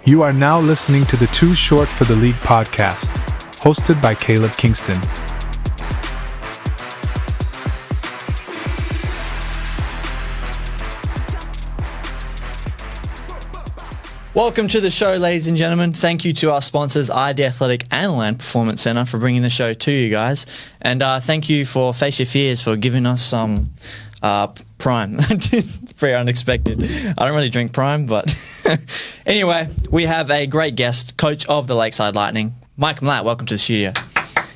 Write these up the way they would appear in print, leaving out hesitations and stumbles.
You are now listening to the Too Short for the League podcast, hosted by Caleb Kingston. Welcome to the show, ladies and gentlemen. Thank you to our sponsors, ID Athletic and Land Performance Center, for bringing the show to you guys. And thank you for Face Your Fears for giving us some Prime. Very unexpected. I don't really drink Prime, but anyway, we have a great guest, coach of the Lakeside Lightning, Mike Malat. Welcome to the studio.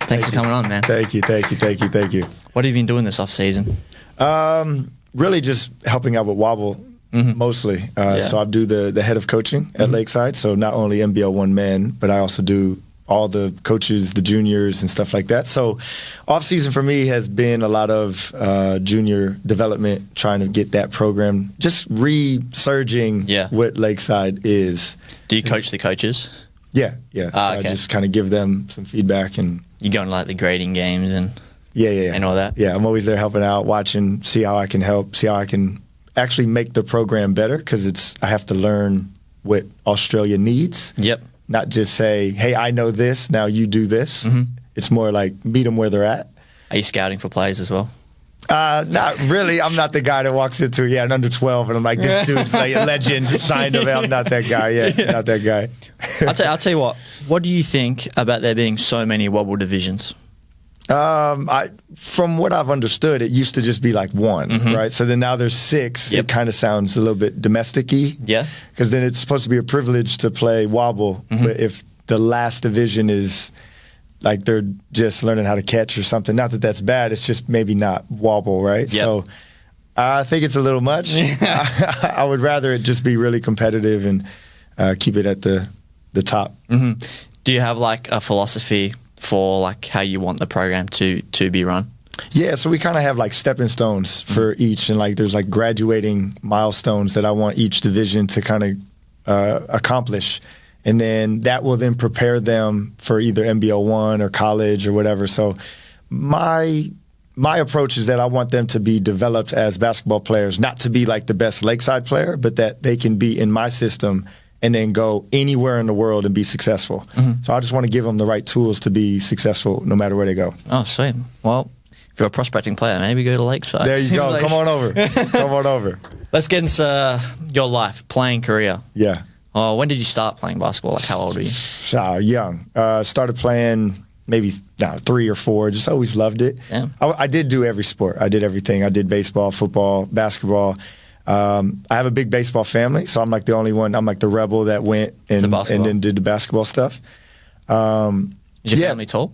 Thanks for coming on, man. Thank you. What have you been doing this off-season? Really just helping out with Wobble. Mostly. So I do the head of coaching at Lakeside. So not only NBL 1 men, but I also do all the coaches, the juniors and stuff like that. So off season for me has been a lot of junior development, trying to get that program just resurging what Lakeside is. Do you coach the coaches? Yeah. So I just kind of give them some feedback. And you go on like the grading games and and all that? Yeah, I'm always there helping out, watching, see how I can help, see how I can actually make the program better, because I have to learn what Australia needs. Yep. Not just say, hey, I know this, now you do this. It's more like meet them where they're at. Are you scouting for players as well? Not really. I'm not the guy that walks into an under 12 and I'm like, this dude's like a legend, signed him. I'm not that guy. Not that guy. I'll tell you what do you think about there being so many Wobble divisions? From what I've understood, it used to just be like one, right? So then now there's 6. It kind of sounds a little bit domestic-y. Yeah. Because then it's supposed to be a privilege to play Wobble. But if the last division is like they're just learning how to catch or something, not that that's bad, it's just maybe not Wobble, right? Yep. So I think it's a little much. I would rather it just be really competitive and keep it at the top. Do you have like a philosophy for like how you want the program to be run? Yeah, so we kind of have like stepping stones for each, and like there's like graduating milestones that I want each division to kind of accomplish, and then that will then prepare them for either NBL 1 or college or whatever. So my approach is that I want them to be developed as basketball players, not to be like the best Lakeside player, but that they can be in my system and then go anywhere in the world and be successful. So I just want to give them the right tools to be successful no matter where they go. Oh, sweet. Well, if you're a prospecting player, maybe go to Lakeside. There you go. Like... Come on over. Let's get into your life, playing career. Yeah. Oh, when did you start playing basketball? Like, how old were you? Young. Started playing maybe 3 or 4. Just always loved it. Yeah. I did do every sport. I did everything. I did baseball, football, basketball. I have a big baseball family, so I'm like the only one. I'm like the rebel that went and then did the basketball stuff. Is your family tall?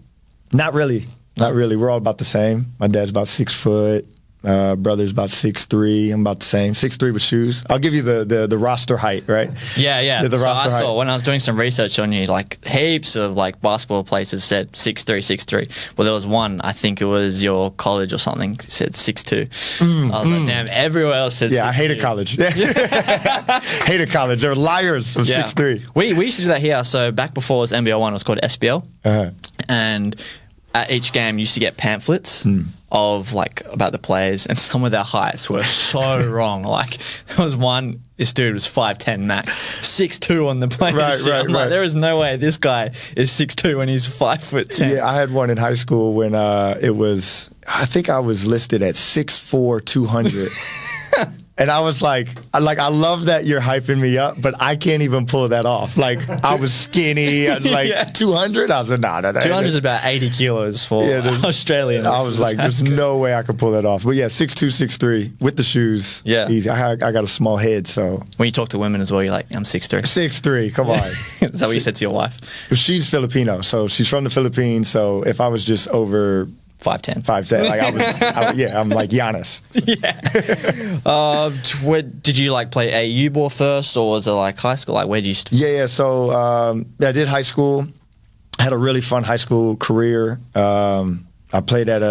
Not really. Not really. We're all about the same. My dad's about 6 foot. Brother's about 6'3". I'm about the same. 6'3" with shoes. I'll give you the roster height, right? Yeah. The so roster I saw height. when I was doing some research on you, like heaps of like basketball places said 6'3". Well, there was one, I think it was your college or something, said 6'2". I was like, damn, everywhere else said 6'2". Yeah, I hated college. Hated college. They were liars of 6'3". We used to do that here. So back before it was NBL 1, it was called SBL. And at each game, you used to get pamphlets of like about the players, and some of their heights were so wrong. Like there was one, this dude was 5'10" max, 6'2" on the players. Right. Like, there is no way this guy is 6'2" when he's 5'10". Yeah, I had one in high school when it was, I think I was listed at 6'4", 200. And I was like, I love that you're hyping me up, but I can't even pull that off. Like, I was skinny. I was like, 200? I was like, nah. 200 is about 80 kilos for Australians. I was like, there's no way I could pull that off. But yeah, 6'2", 6'3", with the shoes. Yeah. Easy. I got a small head, so. When you talk to women as well, you're like, I'm 6'3". 6'3", come on. Is that what you said to your wife? She's Filipino, so she's from the Philippines, so if I was just over 5'10". 5'10", like I'm like Giannis. Where did you like play AU ball first, or was it like high school? Like where did you? So I did high school. Had a really fun high school career. I played at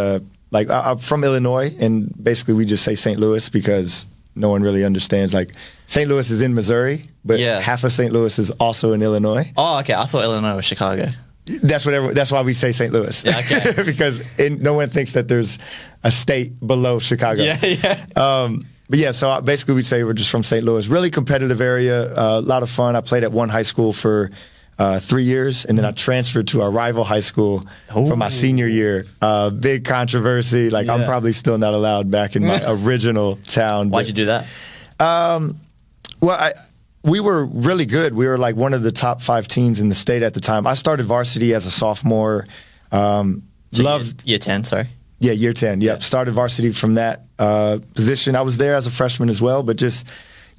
I'm from Illinois, and basically we just say St. Louis because no one really understands. Like St. Louis is in Missouri, but half of St. Louis is also in Illinois. Oh, okay. I thought Illinois was Chicago. That's why we say St. Louis. Yeah, okay. Because no one thinks that there's a state below Chicago. Yeah. But yeah, so basically we'd say we're just from St. Louis. Really competitive area, a lot of fun. I played at one high school for 3 years, and then I transferred to our rival high school for my senior year. Big controversy. Like, I'm probably still not allowed back in my original town. Why'd you do that? Well, we were really good. We were like one of the top 5 teams in the state at the time. I started varsity as a sophomore. Loved year 10, sorry. Yeah, year 10. Yep. Yeah. Started varsity from that position. I was there as a freshman as well, but just,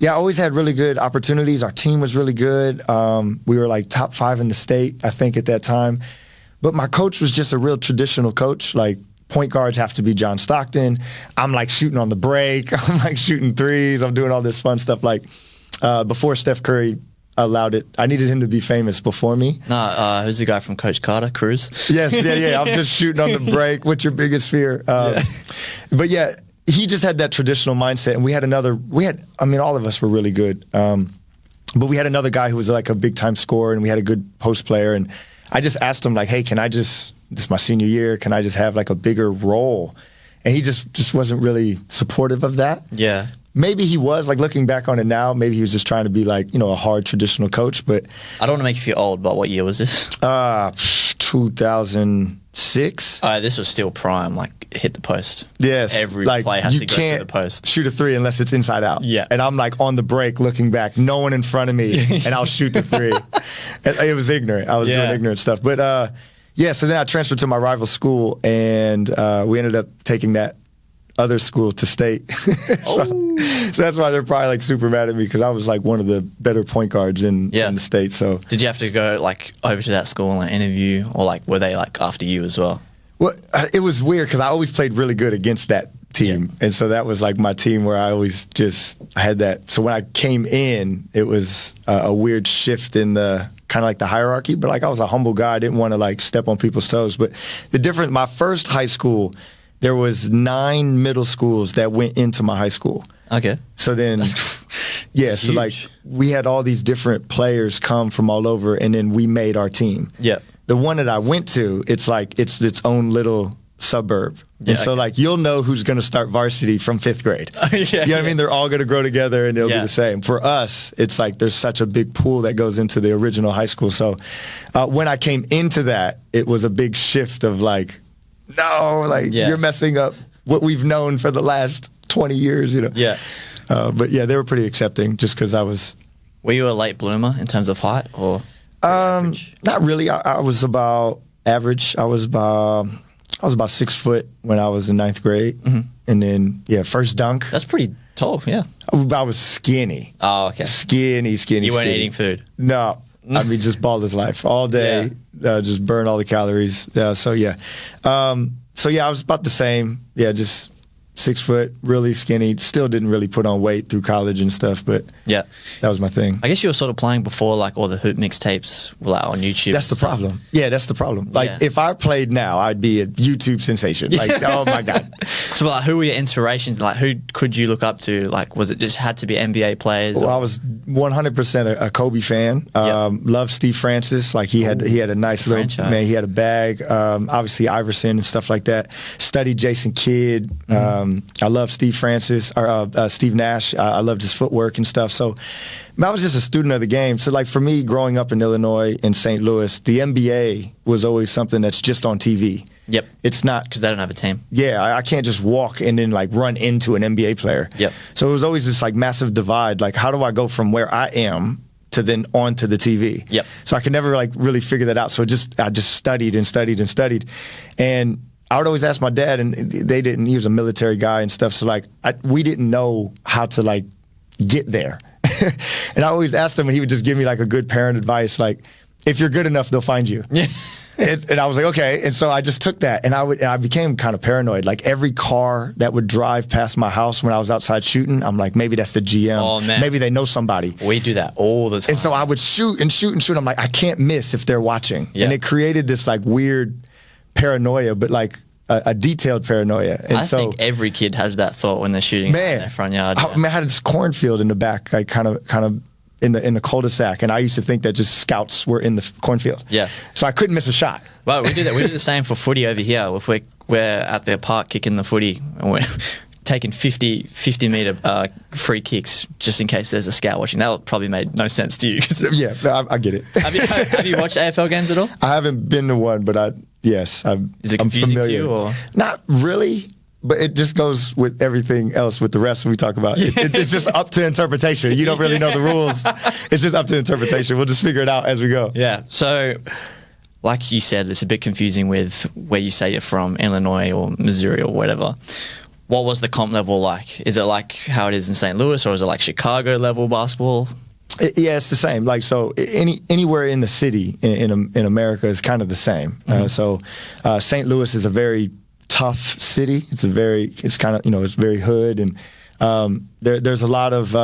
I always had really good opportunities. Our team was really good. We were like top 5 in the state, I think, at that time. But my coach was just a real traditional coach. Like, point guards have to be John Stockton. I'm like shooting on the break. I'm like shooting threes. I'm doing all this fun stuff. Like, before Steph Curry allowed it, I needed him to be famous before me. Who's the guy from Coach Carter, Cruz? Yes, yeah. I'm just shooting on the break. What's your biggest fear? But yeah, he just had that traditional mindset. And all of us were really good. But we had another guy who was like a big time scorer, and we had a good post player. And I just asked him, like, hey, this is my senior year, can I just have like a bigger role? And he just wasn't really supportive of that. Yeah. Maybe he was, like, looking back on it now, maybe he was just trying to be like, a hard traditional coach. But I don't want to make you feel old, but what year was this? 2006. This was still prime, like, hit the post. Yes. Every play has to go to the post. Shoot a 3 unless it's inside out. Yeah. And I'm like on the break looking back, no one in front of me, and I'll shoot the 3. It was ignorant. I was doing ignorant stuff. But so then I transferred to my rival school, and we ended up taking that other school to state. So that's why they're probably like super mad at me, because I was like one of the better point guards in the state. So did you have to go like over to that school and like interview, or like were they like after you as well? Well, it was weird because I always played really good against that team, and so that was like my team where I always I had that. So when I came in, it was a weird shift in the kind of like the hierarchy. But like, I was a humble guy. I didn't want to like step on people's toes. But my first high school, there was 9 middle schools that went into my high school. Okay. So then, so like we had all these different players come from all over, and then we made our team. Yeah. The one that I went to, it's like it's its own little suburb. And so like you'll know who's going to start varsity from 5th grade. You know what I mean? They're all going to grow together, and it'll be the same. For us, it's like there's such a big pool that goes into the original high school. So when I came into that, it was a big shift of like, no, like you're messing up what we've known for the last 20 years, Yeah. But yeah, they were pretty accepting just because I was. Were you a late bloomer in terms of height, or? Not really. I was about average. I was about 6 foot when I was in 9th grade. Mm-hmm. And then, first dunk. That's pretty tall, yeah. I was skinny. Oh, okay. Skinny. You weren't eating food? No. I mean, just ball his life all day, just burn all the calories. I was about the same. Yeah, just 6 foot, really skinny. Still didn't really put on weight through college and stuff, but that was my thing. I guess you were sort of playing before like all the hoop mixtapes were like on YouTube. That's the problem. Yeah, that's the problem. Like if I played now, I'd be a YouTube sensation. Like, oh my God. So like, who were your inspirations? Like, who could you look up to? Like, was it just had to be NBA players? Well, I was 100% a Kobe fan. Loved Steve Francis. Like he had a nice little franchise. Man. He had a bag. Obviously Iverson and stuff like that. Studied Jason Kidd. I love Steve Francis, or Steve Nash. I loved his footwork and stuff. So I was just a student of the game. So like for me, growing up in Illinois, in St. Louis, the NBA was always something that's just on TV. Yep. It's not. Because they don't have a team. Yeah, I can't just walk and then like run into an NBA player. Yep. So it was always this like massive divide. Like, how do I go from where I am to then onto the TV? Yep. So I could never like really figure that out. So I just studied and studied and studied. And I would always ask my dad, and they didn't. He was a military guy and stuff. So like, we didn't know how to like get there. And I always asked him, and he would just give me like a good parent advice, like, if you're good enough, they'll find you. Yeah. And I was like, okay. And so I just took that, and I became kind of paranoid. Like every car that would drive past my house when I was outside shooting, I'm like, maybe that's the GM. Oh, man. Maybe they know somebody. We do that all the time. And so I would shoot and shoot and shoot. I'm like, I can't miss if they're watching. Yeah. And it created this like weird paranoia, but like a detailed paranoia. And I think every kid has that thought when they're shooting in their front yard. I had this cornfield in the back, like kind of in the cul-de-sac, and I used to think that just scouts were in the cornfield. Yeah. So I couldn't miss a shot. Well, we do that. We do the same for footy over here. If we're at the park kicking the footy, and we're taking 50 meter free kicks just in case there's a scout watching. That probably made no sense to you. Yeah, I get it. Have you watched AFL games at all? I haven't been to one, but yes, Is it I'm confusing familiar. to you? Or? Not really. But it just goes with everything else with the refs we talk about. It's just up to interpretation. You don't really know the rules. It's just up to interpretation. We'll just figure it out as we go. Yeah. So, like you said, it's a bit confusing with where you say you're from, Illinois or Missouri or whatever. What was the comp level like? Is it like how it is in St. Louis, or is it like Chicago level basketball? Yeah, it's the same. Like, so anywhere in the city in America is kind of the same. Mm-hmm. St. Louis is a very tough city. It's kind of, it's very hood, and there's a lot of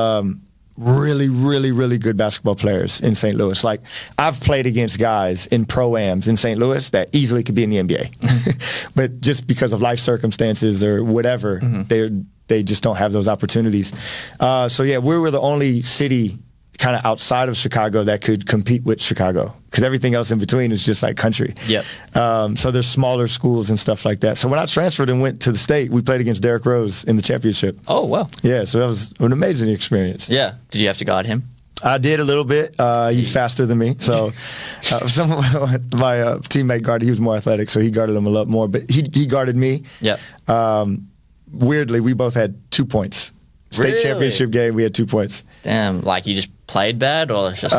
really, really, really good basketball players in St. Louis. Like, I've played against guys in pro-ams in St. Louis that easily could be in the NBA, mm-hmm. but just because of life circumstances or whatever, mm-hmm. they just don't have those opportunities. We were the only city kind of outside of Chicago that could compete with Chicago, because everything else in between is just like country. Yep. So there's smaller schools and stuff like that. So when I transferred and went to the state, we played against Derrick Rose in the championship. Oh, wow. Yeah, so that was an amazing experience. Yeah. Did you have to guard him? I did a little bit. He's faster than me. So my teammate guarded, he was more athletic, so he guarded him a lot more. But he guarded me. Yeah. Weirdly, we both had 2 points. State championship game, we had 2 points. Damn, like you just played bad, or just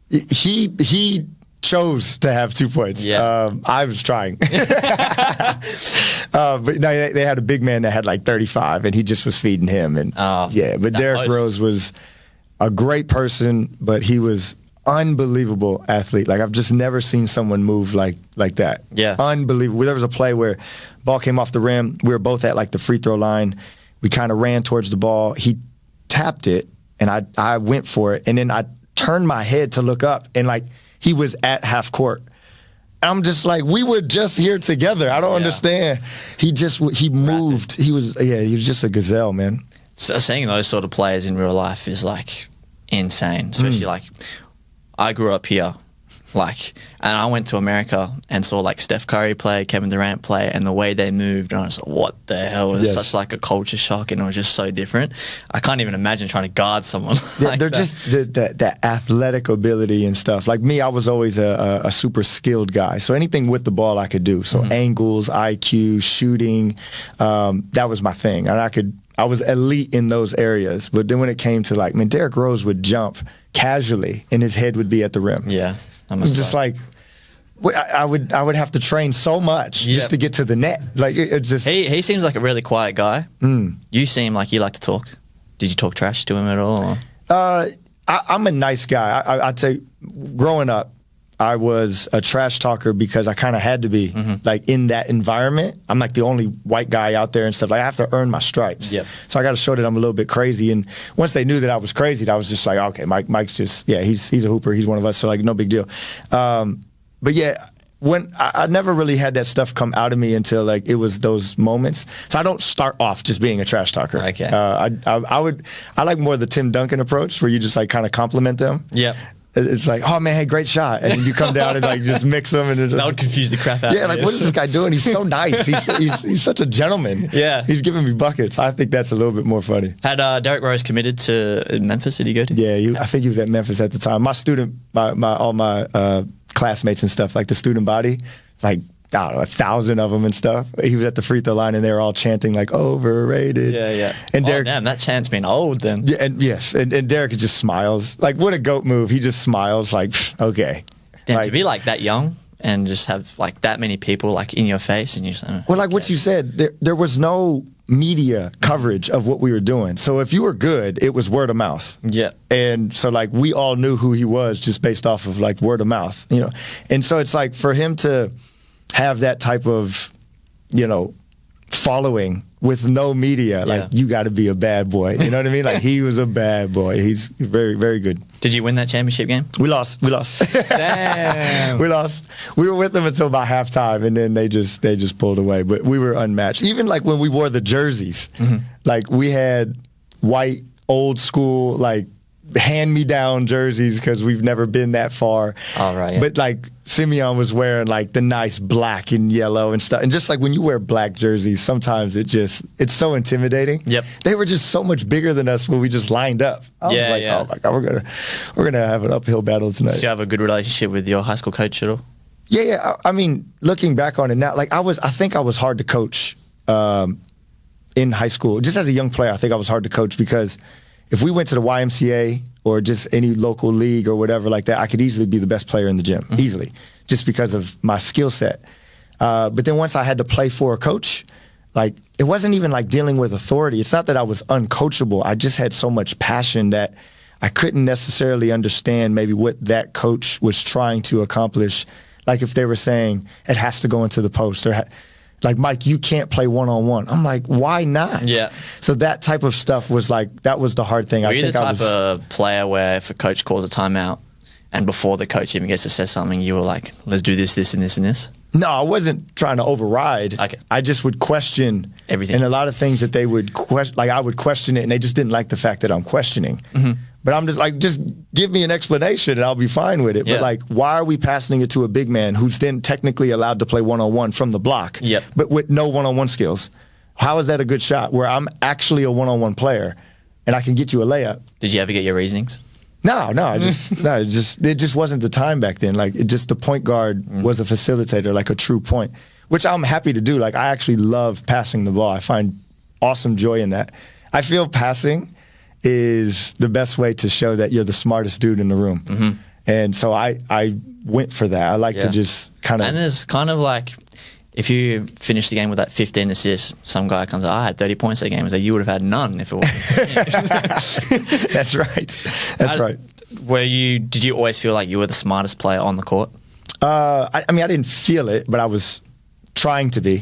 he chose to have 2 points. Yeah. I was trying. But no, they had a big man that had like 35, and he just was feeding him. And but Derrick Rose was a great person, but he was unbelievable athlete. Like, I've just never seen someone move like that. Yeah. Unbelievable. There was a play where ball came off the rim. We were both at like the free throw line. We kind of ran towards the ball. He tapped it, and I went for it. And then I turned my head to look up, and like he was at half court. I'm just like, we were just here together. I don't understand. He moved. He was just a gazelle, man. So seeing those sort of players in real life is like insane. Especially like, I grew up here. Like, and I went to America and saw like Steph Curry play, Kevin Durant play, and the way they moved, and I was like, what the hell? It was such like a culture shock, and it was just so different. I can't even imagine trying to guard someone like they're that. Just that athletic ability and stuff. Like me, I was always a super skilled guy. So anything with the ball I could do. So angles, IQ, shooting, that was my thing. And I was elite in those areas. But then when it came to like, man, Derrick Rose would jump casually and his head would be at the rim. Yeah. I'm just like, I would have to train so much just to get to the net. Like, it just. He seems like a really quiet guy. You seem like you like to talk. Did you talk trash to him at all? I'm a nice guy. I'd say growing up, I was a trash talker because I kind of had to be like in that environment. I'm like the only white guy out there and stuff. Like, I have to earn my stripes. Yep. So I got to show that I'm a little bit crazy. And once they knew that I was crazy, I was just like, okay, Mike's just, he's a hooper. He's one of us. So like, no big deal. But yeah, when I never really had that stuff come out of me until like it was those moments. So I don't start off just being a trash talker. Okay. I like more the Tim Duncan approach, where you just like kind of compliment them. Yeah. It's like, oh man, hey, great shot, and then you come down and like just mix them, and that would confuse the crap out of me. Yeah, like, what is this guy doing? He's so nice. He's such a gentleman. Yeah, he's giving me buckets. I think that's a little bit more funny. Had Derrick Rose committed to Memphis? Did he go to? Yeah, I think he was at Memphis at the time. All my classmates and stuff, like the student body, like, I don't know, 1,000 of them and stuff. He was at the free throw line, and they were all chanting like overrated. Yeah. And Derrick, damn, that chant's been old then. Yeah, and Derrick just smiles. Like, what a GOAT move. He just smiles like, okay. Damn, like, to be like that young and just have like that many people like in your face, and you just, well, like what you said, there was no media coverage of what we were doing. So if you were good, it was word of mouth. Yeah. And so like we all knew who he was just based off of like word of mouth, And so it's like for him to have that type of, following with no media, like, you got to be a bad boy. You know what I mean? Like, he was a bad boy. He's very, very good. Did you win that championship game? We lost. Damn. We lost. We were with them until about halftime, and then they just pulled away. But we were unmatched. Even like when we wore the jerseys, like we had white, old school, like hand-me-down jerseys because we've never been that far. Oh, right. Yeah. But like Simeon was wearing like the nice black and yellow and stuff. And just like when you wear black jerseys, sometimes it's so intimidating. Yep. They were just so much bigger than us when we just lined up. I was like, oh my God, we're gonna have an uphill battle tonight. Do you have a good relationship with your high school coach at all? Yeah. I mean, looking back on it now, like I think I was hard to coach in high school. Just as a young player, I think I was hard to coach because if we went to the YMCA or just any local league or whatever like that, I could easily be the best player in the gym, easily, just because of my skill set. But then once I had to play for a coach, like it wasn't even like dealing with authority. It's not that I was uncoachable. I just had so much passion that I couldn't necessarily understand maybe what that coach was trying to accomplish. Like if they were saying it has to go into the post or like, Mike, you can't play one-on-one. I'm like, why not? Yeah. So that type of stuff was like, that was the hard thing. Were you the type of player where if a coach calls a timeout and before the coach even gets to say something, you were like, let's do this, this, and this, and this? No, I wasn't trying to override. Okay. I just would question everything. And a lot of things that they would question, like I would question it and they just didn't like the fact that I'm questioning. But I'm just like, just give me an explanation and I'll be fine with it. Yeah. But like, why are we passing it to a big man who's then technically allowed to play one-on-one from the block, but with no one-on-one skills? How is that a good shot where I'm actually a one-on-one player and I can get you a layup? Did you ever get your reasonings? No, it just wasn't the time back then. Like the point guard was a facilitator, like a true point, which I'm happy to do. Like I actually love passing the ball. I find awesome joy in that. I feel passing is the best way to show that you're the smartest dude in the room. And so I went for that. I like to just kind of... And there's kind of like, if you finish the game with that 15 assists, some guy comes out, I had 30 points that game. It's like, you would have had none if it wasn't. That's right. That's right. Did you always feel like you were the smartest player on the court? I mean, I didn't feel it, but I was trying to be.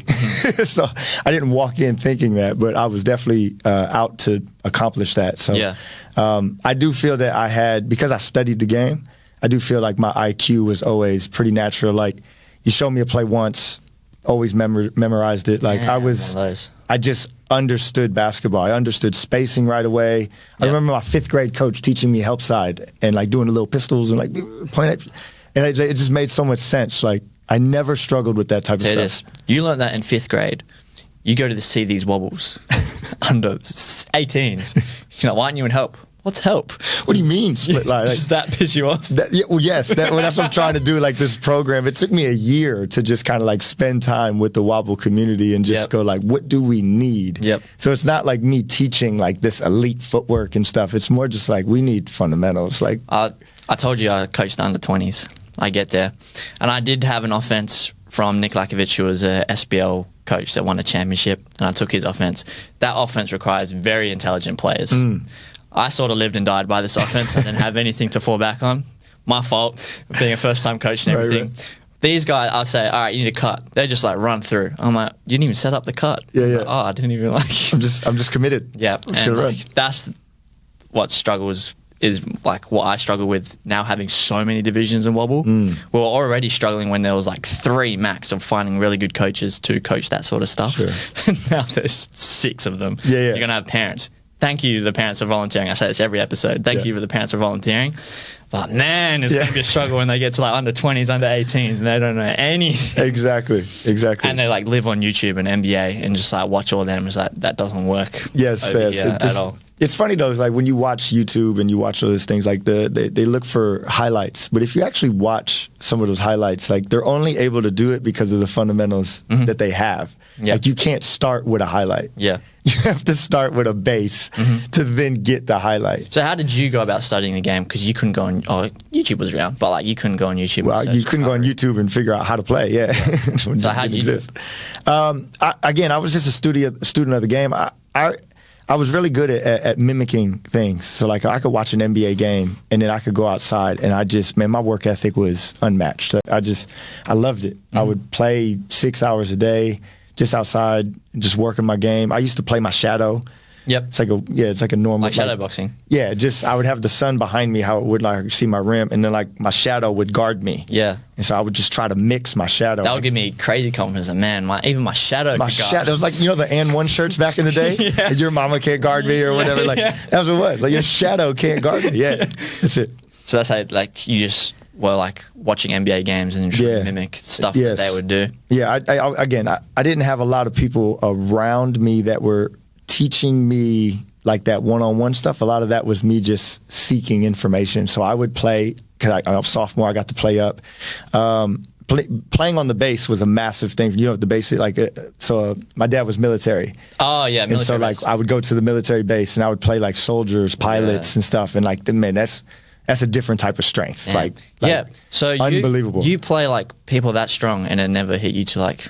So I didn't walk in thinking that, but I was definitely out to accomplish that. So I do feel that I had, because I studied the game, I do feel like my IQ was always pretty natural. Like you show me a play once, always memorized it. Like I just understood basketball. I understood spacing right away. I remember my 5th grade coach teaching me help side and like doing the little pistols and like playing it. And it just made so much sense. Like I never struggled with that type of stuff. You learned that in 5th grade. You go to see these wobbles under 18s. You're like, why aren't you in help? What's help? What do you mean split line? Does that piss you off? Yes. That's what I'm trying to do, like this program. It took me a year to just kind of like spend time with the wobble community and just go like, what do we need? So it's not like me teaching like this elite footwork and stuff. It's more just like we need fundamentals. Like I told you I coached under 20s. I get there. And I did have an offense from Nick Lakovic, who was a SBL coach that won a championship, and I took his offense. That offense requires very intelligent players. I sort of lived and died by this offense. I didn't have anything to fall back on. My fault, being a first-time coach and everything. Right. These guys, I'll say, all right, you need a cut. They just like run through. I'm like, you didn't even set up the cut. Like, oh, I didn't even like. I'm just committed. Yeah, I'm just gonna run. That's what struggles is like what I struggle with now, having so many divisions in wobble. We were already struggling when there was like 3 max of finding really good coaches to coach that sort of stuff. Sure. Now there's 6 of them. You're gonna have parents. Thank you to the parents for volunteering. I say this every episode. Thank you for the parents for volunteering. But man, it's going to be a struggle when they get to like under 20s, under 18s, and they don't know anything. Exactly. And they like live on YouTube and NBA and just like watch all of them. It's like, that doesn't work. At all. It's funny though, like when you watch YouTube and you watch all those things, like they look for highlights. But if you actually watch some of those highlights, like they're only able to do it because of the fundamentals that they have. Like you can't start with a highlight. You have to start with a base to then get the highlight. So how did you go about studying the game? Because you couldn't go on, YouTube was around, but like you couldn't go on YouTube. Well, you couldn't go on YouTube and figure out how to play. So how did you do it? I was just a student of the game. I was really good at mimicking things. So like I could watch an NBA game and then I could go outside and my work ethic was unmatched. I loved it. I would play 6 hours a day just outside, just working my game. I used to play my shadow. Yep. It's like a normal. Like shadow boxing. Yeah, just I would have the sun behind me, how it would like see my rim, and then like my shadow would guard me. Yeah. And so I would just try to mix my shadow. That would give me crazy confidence. And man, even my shadow could guard. It was like, the And One shirts back in the day? Yeah. Your mama can't guard me or whatever. Like, that's what it was. Like, your shadow can't guard me. Yeah, that's it. So that's how, like, you just were, like, watching NBA games and trying to mimic stuff that they would do. Yeah, I didn't have a lot of people around me that were teaching me, like, that one-on-one stuff. A lot of that was me just seeking information. So I would play, because I'm a sophomore, I got to play up. Playing on the base was a massive thing. The base, like, my dad was military. Oh, yeah, military. And so, like, I would go to the military base and I would play, like, soldiers, pilots, and stuff. And, like, man, that's a different type of strength. Yeah. Like so unbelievable. You play, like, people that strong and it never hit you to, like,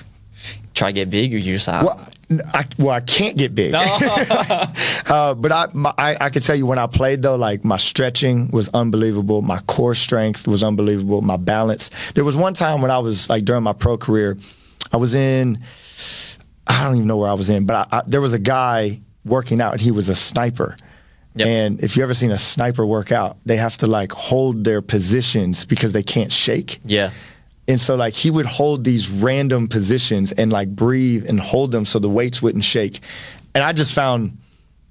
try to get big, or you just like... I can't get big. No. But I could tell you when I played, though, like, my stretching was unbelievable. My core strength was unbelievable. My balance. There was one time when I was, like, during my pro career, I was in, I don't even know where I was in, but there was a guy working out, and he was a sniper. Yep. And if you ever seen a sniper work out, they have to, like, hold their positions because they can't shake. Yeah. And so, like, he would hold these random positions and, like, breathe and hold them so the weights wouldn't shake. And I just found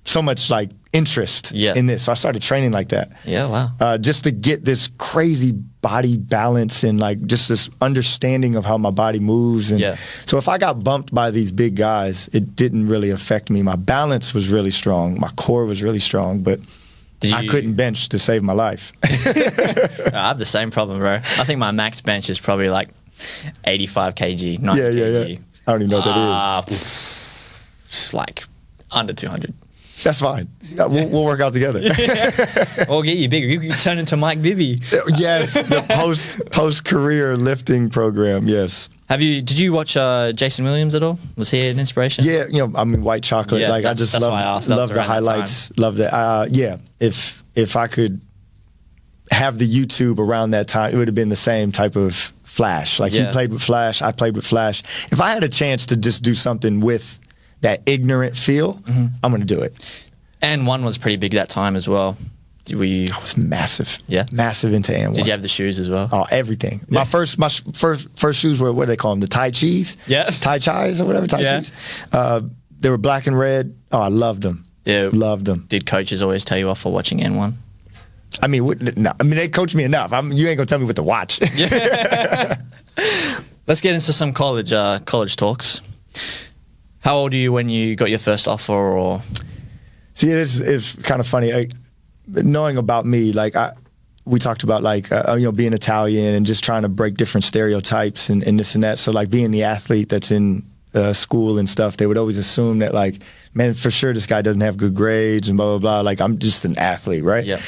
so much, like, interest in this. So I started training like that. Yeah, wow. Just to get this crazy body balance and, like, just this understanding of how my body moves. And so if I got bumped by these big guys, it didn't really affect me. My balance was really strong. My core was really strong. But I couldn't bench to save my life. I have the same problem, bro. I think my max bench is probably like 85 kg, 90 kg. Yeah. I don't even know what that is. It's like under 200. That's fine. We'll work out together. We'll get you bigger. You can turn into Mike Bibby. Yes, the post-career lifting program, yes. Did you watch Jason Williams at all? Was he an inspiration? Yeah, I mean, White Chocolate. Yeah, like, I just love the highlights. Love that. Yeah, if I could have the YouTube around that time, it would have been the same type of Flash. Like, he played with Flash, I played with Flash. If I had a chance to just do something with that ignorant feel, I'm going to do it. And one was pretty big that time as well. I was massive. Yeah, massive into And One. Did you have the shoes as well? Oh, everything. Yeah. My first shoes were, what do they call them? The Tai Chis? Yeah. Tai Chis or whatever, Chis. They were black and red. Oh, I loved them. Yeah. Loved them. Did coaches always tell you off for watching N1? I mean, no. I mean, they coached me enough. You ain't going to tell me what to watch. Let's get into some college talks. How old are you when you got your first offer? Or see, it's kind of funny. Knowing about me, like, we talked about, like, being Italian and just trying to break different stereotypes and this and that. So, like, being the athlete that's in school and stuff, they would always assume that, like, man, for sure this guy doesn't have good grades and blah, blah, blah. Like, I'm just an athlete, right? Yeah.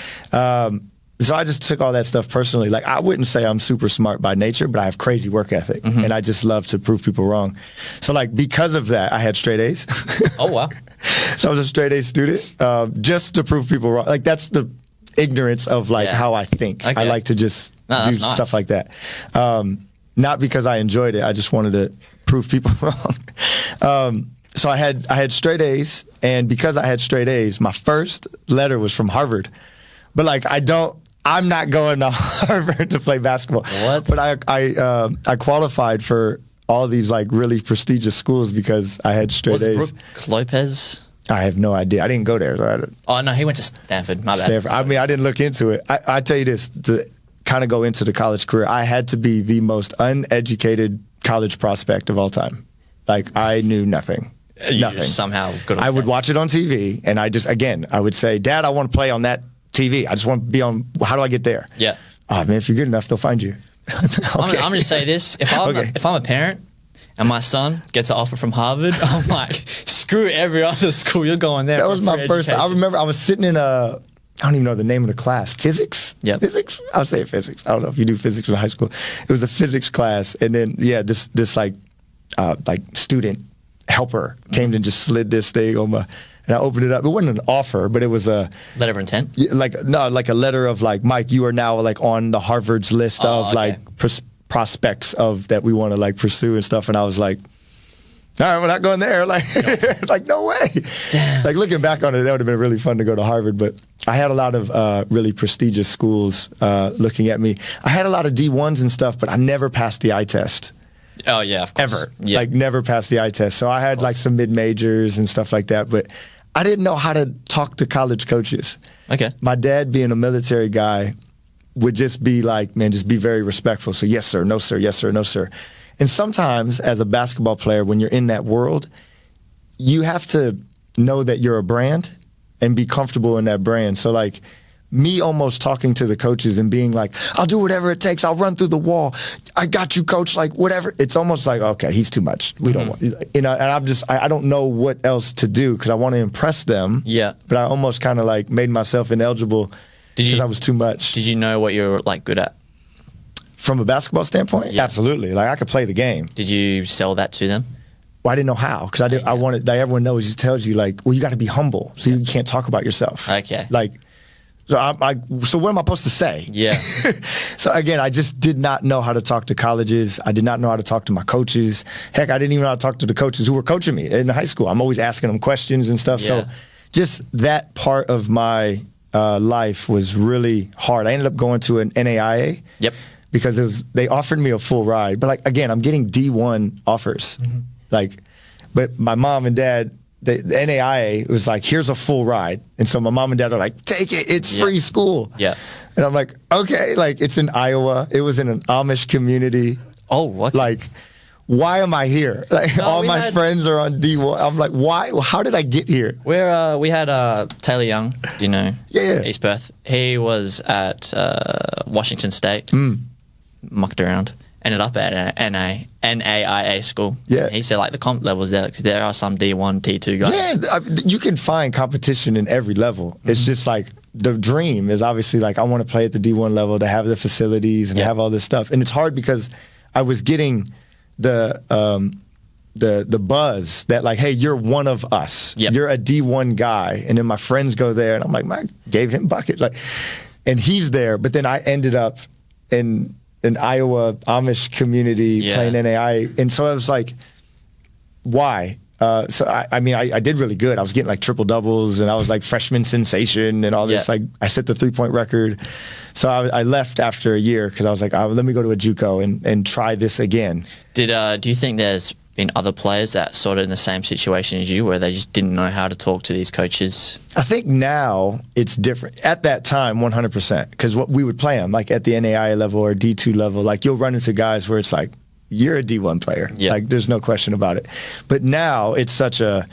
So I just took all that stuff personally. Like, I wouldn't say I'm super smart by nature, but I have crazy work ethic, and I just love to prove people wrong. So, like, because of that, I had straight A's. Oh, wow. So I was a straight A student, just to prove people wrong. Like, that's the ignorance of, like, how I think. Okay. I like to just do stuff like that. Not because I enjoyed it. I just wanted to prove people wrong. So I had straight A's, and because I had straight A's, my first letter was from Harvard. But, like, I'm not going to Harvard to play basketball. What? But I qualified for all these, like, really prestigious schools because I had straight A's. Brooke Lopez? I have no idea. I didn't go there. Oh, no, he went to Stanford. My bad. Stanford. I mean, I didn't look into it. I tell you this, to kind of go into the college career, I had to be the most uneducated college prospect of all time. Like, I knew nothing. Nothing. Somehow good. I would watch it on TV, and I would say, Dad, I want to play on that TV. I just want to be on. How do I get there? Yeah. Oh, man, if you're good enough, they'll find you. Okay. I'm going to say this. If I'm a parent and my son gets an offer from Harvard, I'm like, screw every other school. You're going there. That was my first. I remember I was sitting in I don't even know the name of the class. Physics? Yeah. Physics? I would say physics. I don't know if you do physics in high school. It was a physics class. And then, this like student helper came and just slid this thing on my, and I opened it up. It wasn't an offer, but it was a letter of intent. Like a letter of, like, Mike, you are now, like, on the Harvard's list of like prospects of that we want to, like, pursue and stuff. And I was like, we're not going there. Like, like no way. Damn. Like looking back on it, that would have been really fun to go to Harvard. But I had a lot of really prestigious schools looking at me. I had a lot of D1s and stuff, but I never passed the eye test. Oh yeah, of course. Ever. Yeah. Like never passed the eye test. So I had like some mid-majors and stuff like that, but I didn't know how to talk to college coaches. Okay. My dad, being a military guy, would just be like, man, just be very respectful. So yes, sir, no, sir, yes, sir, no, sir. And sometimes as a basketball player, when you're in that world, you have to know that you're a brand and be comfortable in that brand. So like me almost talking to the coaches and being like, I'll do whatever it takes. I'll run through the wall. I got you, coach. Like whatever. It's almost like, okay, he's too much. We don't want, and I don't know what else to do because I want to impress them. Yeah. But I almost kind of like made myself ineligible because I was too much. Did you know what you were like good at? From a basketball standpoint? Yeah. Absolutely. Like I could play the game. Did you sell that to them? Well, I didn't know how because I wanted, like everyone knows, he tells you like, well, you got to be humble. So you can't talk about yourself. Okay. Like, so what am I supposed to say? Yeah. So again, I just did not know how to talk to colleges. I did not know how to talk to my coaches. Heck, I didn't even know how to talk to the coaches who were coaching me in high school. I'm always asking them questions and stuff. Yeah. So just that part of my life was really hard. I ended up going to an NAIA. Yep. Because they offered me a full ride. But like again, I'm getting D1 offers. Like, but my mom and dad, the NAIA was like, here's a full ride. And so my mom and dad are like, take it, it's free school. Yeah. And I'm like, okay, like it's in Iowa. It was in an Amish community. Oh, okay. Like, why am I here? Like all my friends are on D1. I'm like, why? How did I get here? We had Taylor Young, do you know? Yeah. East Perth. He was at Washington State, mucked around. Ended up at NAIA school. Yeah. He said like the comp levels there are some D1, D2 guys. Yeah, you can find competition in every level. It's just like the dream is obviously like I want to play at the D1 level to have the facilities and have all this stuff. And it's hard because I was getting the buzz that like, hey, you're one of us. Yep. You're a D1 guy. And then my friends go there and I'm like, man, I gave him bucket. Like, and he's there. But then I ended up in an Iowa Amish community playing NAI. And so I was like, why? So I did really good. I was getting like triple doubles and I was like freshman sensation and all this. Like I set the 3-point record. So I left after a year because I was like, let me go to a JUCO and try this again. Do you think there's been other players that sort of in the same situation as you where they just didn't know how to talk to these coaches? I think now it's different. At that time, 100%, because what we would play them like at the NAIA level or D2 level, like you'll run into guys where it's like, you're a D1 player. Yeah. Like there's no question about it. But now it's such a,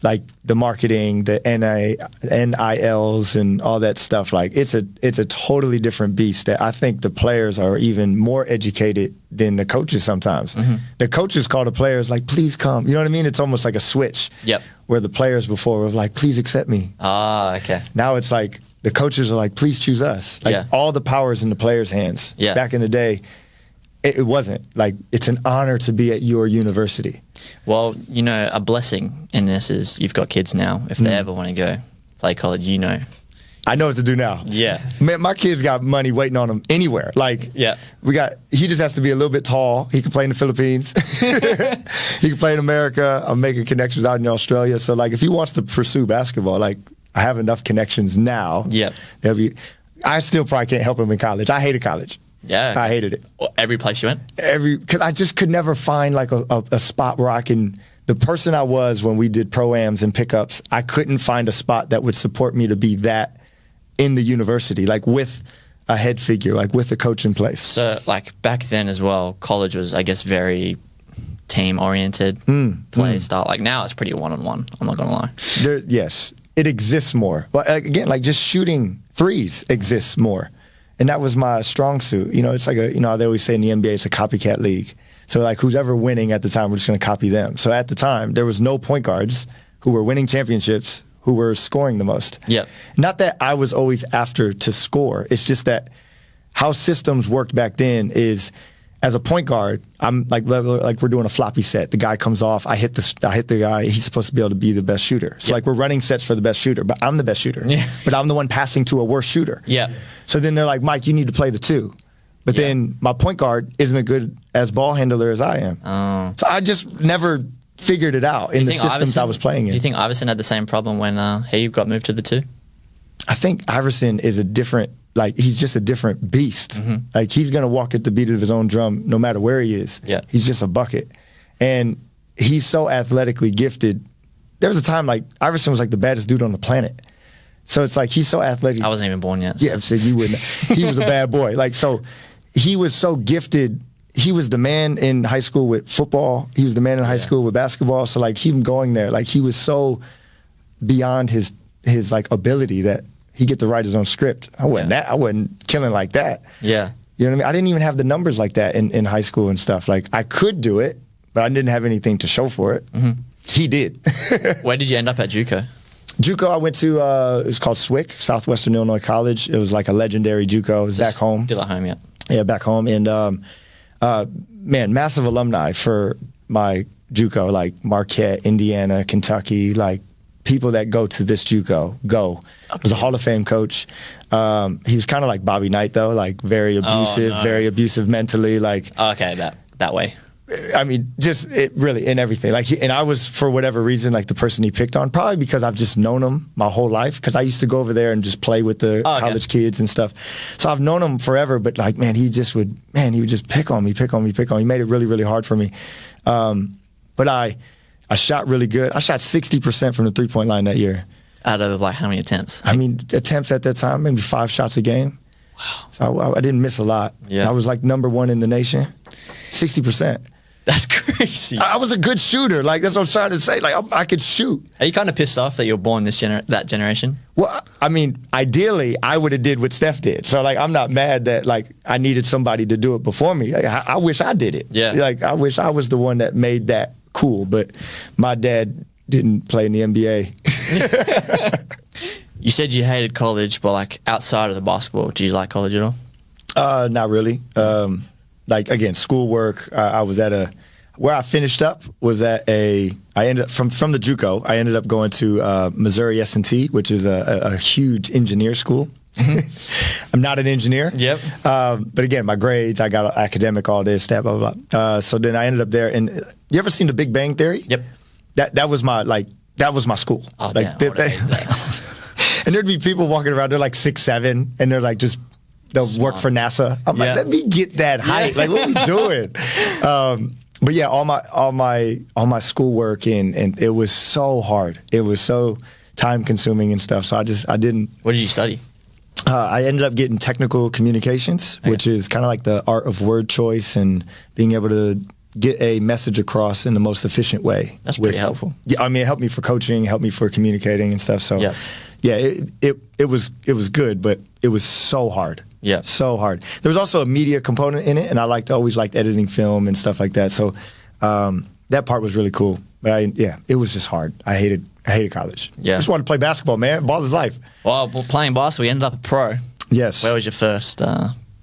like the marketing, the NILs and all that stuff, like it's a totally different beast that I think the players are even more educated than the coaches sometimes. The coaches call the players like, please come. You know what I mean? It's almost like a switch. Yep. Where the players before were like, please accept me. Ah, okay. Now it's like the coaches are like, please choose us. Like all the power's in the players' hands. Yeah. Back in the day, it wasn't. Like, it's an honor to be at your university. Well, you know, a blessing in this is you've got kids now. If they ever want to go play college, you know. I know what to do now. Yeah. Man, my kids got money waiting on them anywhere. Like, yeah. He just has to be a little bit tall. He can play in the Philippines. He can play in America. I'm making connections out in Australia. So, like, if he wants to pursue basketball, like, I have enough connections now. Yeah. I still probably can't help him in college. I hated college. Yeah. Okay. I hated it. Every place you went? Because I just could never find like a spot where I can, the person I was when we did pro-ams and pickups, I couldn't find a spot that would support me to be that in the university, like with a head figure, like with a coach in place. So like back then as well, college was, I guess, very team-oriented play style. Like now it's pretty one-on-one, I'm not going to lie. Yes, it exists more. But again, like just shooting threes exists more. And that was my strong suit. You know, it's like they always say in the NBA, it's a copycat league. So like who's ever winning at the time, we're just going to copy them. So at the time, there was no point guards who were winning championships who were scoring the most. Yep. Not that I was always after to score. It's just that how systems worked back then is as a point guard, I'm like we're doing a floppy set. The guy comes off, I hit the guy. He's supposed to be able to be the best shooter. So like we're running sets for the best shooter, but I'm the best shooter. Yeah. But I'm the one passing to a worse shooter. Yeah. So then they're like, Mike, you need to play the two. But then my point guard isn't as good as ball handler as I am. Oh. So I just never figured it out in the systems I was playing in. Do you think Iverson had the same problem when he got moved to the 2? I think Iverson is he's just a different beast. Mm-hmm. Like, he's going to walk at the beat of his own drum no matter where he is. Yeah. He's just a bucket. And he's so athletically gifted. There was a time, like, Iverson was like the baddest dude on the planet. So it's like, he's so athletic. I wasn't even born yet. So. Yeah, so you wouldn't. He was a bad boy. Like, so he was so gifted. He was the man in high school with football. He was the man in high school with basketball. So, like, him going there, like, he was so beyond his like ability that he get to write his own script. I wasn't killing like that. Yeah. You know what I mean? I didn't even have the numbers like that in high school and stuff. Like, I could do it, but I didn't have anything to show for it. Mm-hmm. He did. Where did you end up at JUCO? JUCO, I went to, it was called SWIC, Southwestern Illinois College. It was like a legendary JUCO. It was back home. Still at home, yeah. Yeah, back home. And, man, massive alumni for my JUCO, like Marquette, Indiana, Kentucky, like people that go to this JUCO go. He was a Hall of Fame coach. He was kind of like Bobby Knight, though, like very abusive mentally. Like, okay, that way. I mean, just really in everything. Like, and I was, for whatever reason, like the person he picked on, probably because I've just known him my whole life. Because I used to go over there and just play with the college kids and stuff. So I've known him forever. But like, man, he would just pick on me. He made it really, really hard for me. But I shot really good. I shot 60% from the 3-point line that year. Out of like how many attempts? I mean, attempts at that time, maybe 5 shots a game. Wow. So I didn't miss a lot. Yeah. I was like #1 in the nation. 60%. That's crazy. I was a good shooter. Like, that's what I'm trying to say. Like, I could shoot. Are you kind of pissed off that you're born that generation? Well, I mean, ideally, I would have did what Steph did. So, like, I'm not mad that, like, I needed somebody to do it before me. Like, I wish I did it. Yeah. Like, I wish I was the one that made that cool. But my dad didn't play in the NBA. You said you hated college, but, like, outside of the basketball, do you like college at all? Not really. Like, again, schoolwork. I was at where I finished up was I ended up from the JUCO. I ended up going to Missouri S&T, which is a huge engineer school. I'm not an engineer. Yep. But again, my grades, I got academic, all this, that, blah, blah, blah. So then I ended up there. And you ever seen The Big Bang Theory? Yep. That was my school. Oh, like, damn. And there'd be people walking around, they're like 6'7", and they're like they'll work for NASA. I'm like, let me get that height. Like, what are we doing? But yeah, all my schoolwork and it was so hard. It was so time consuming and stuff. So I didn't. What did you study? I ended up getting technical communications, which is kind of like the art of word choice and being able to get a message across in the most efficient way. That's pretty helpful. Yeah, I mean, it helped me for coaching, helped me for communicating and stuff. So yeah, it was good, but it was so hard. Yeah. So hard. There was also a media component in it, and I always liked editing film and stuff like that. So that part was really cool. But it was just hard. I hated college. Yeah. I just wanted to play basketball, man. Ball is life. Well, playing basketball, you ended up a pro. Yes. Where was your first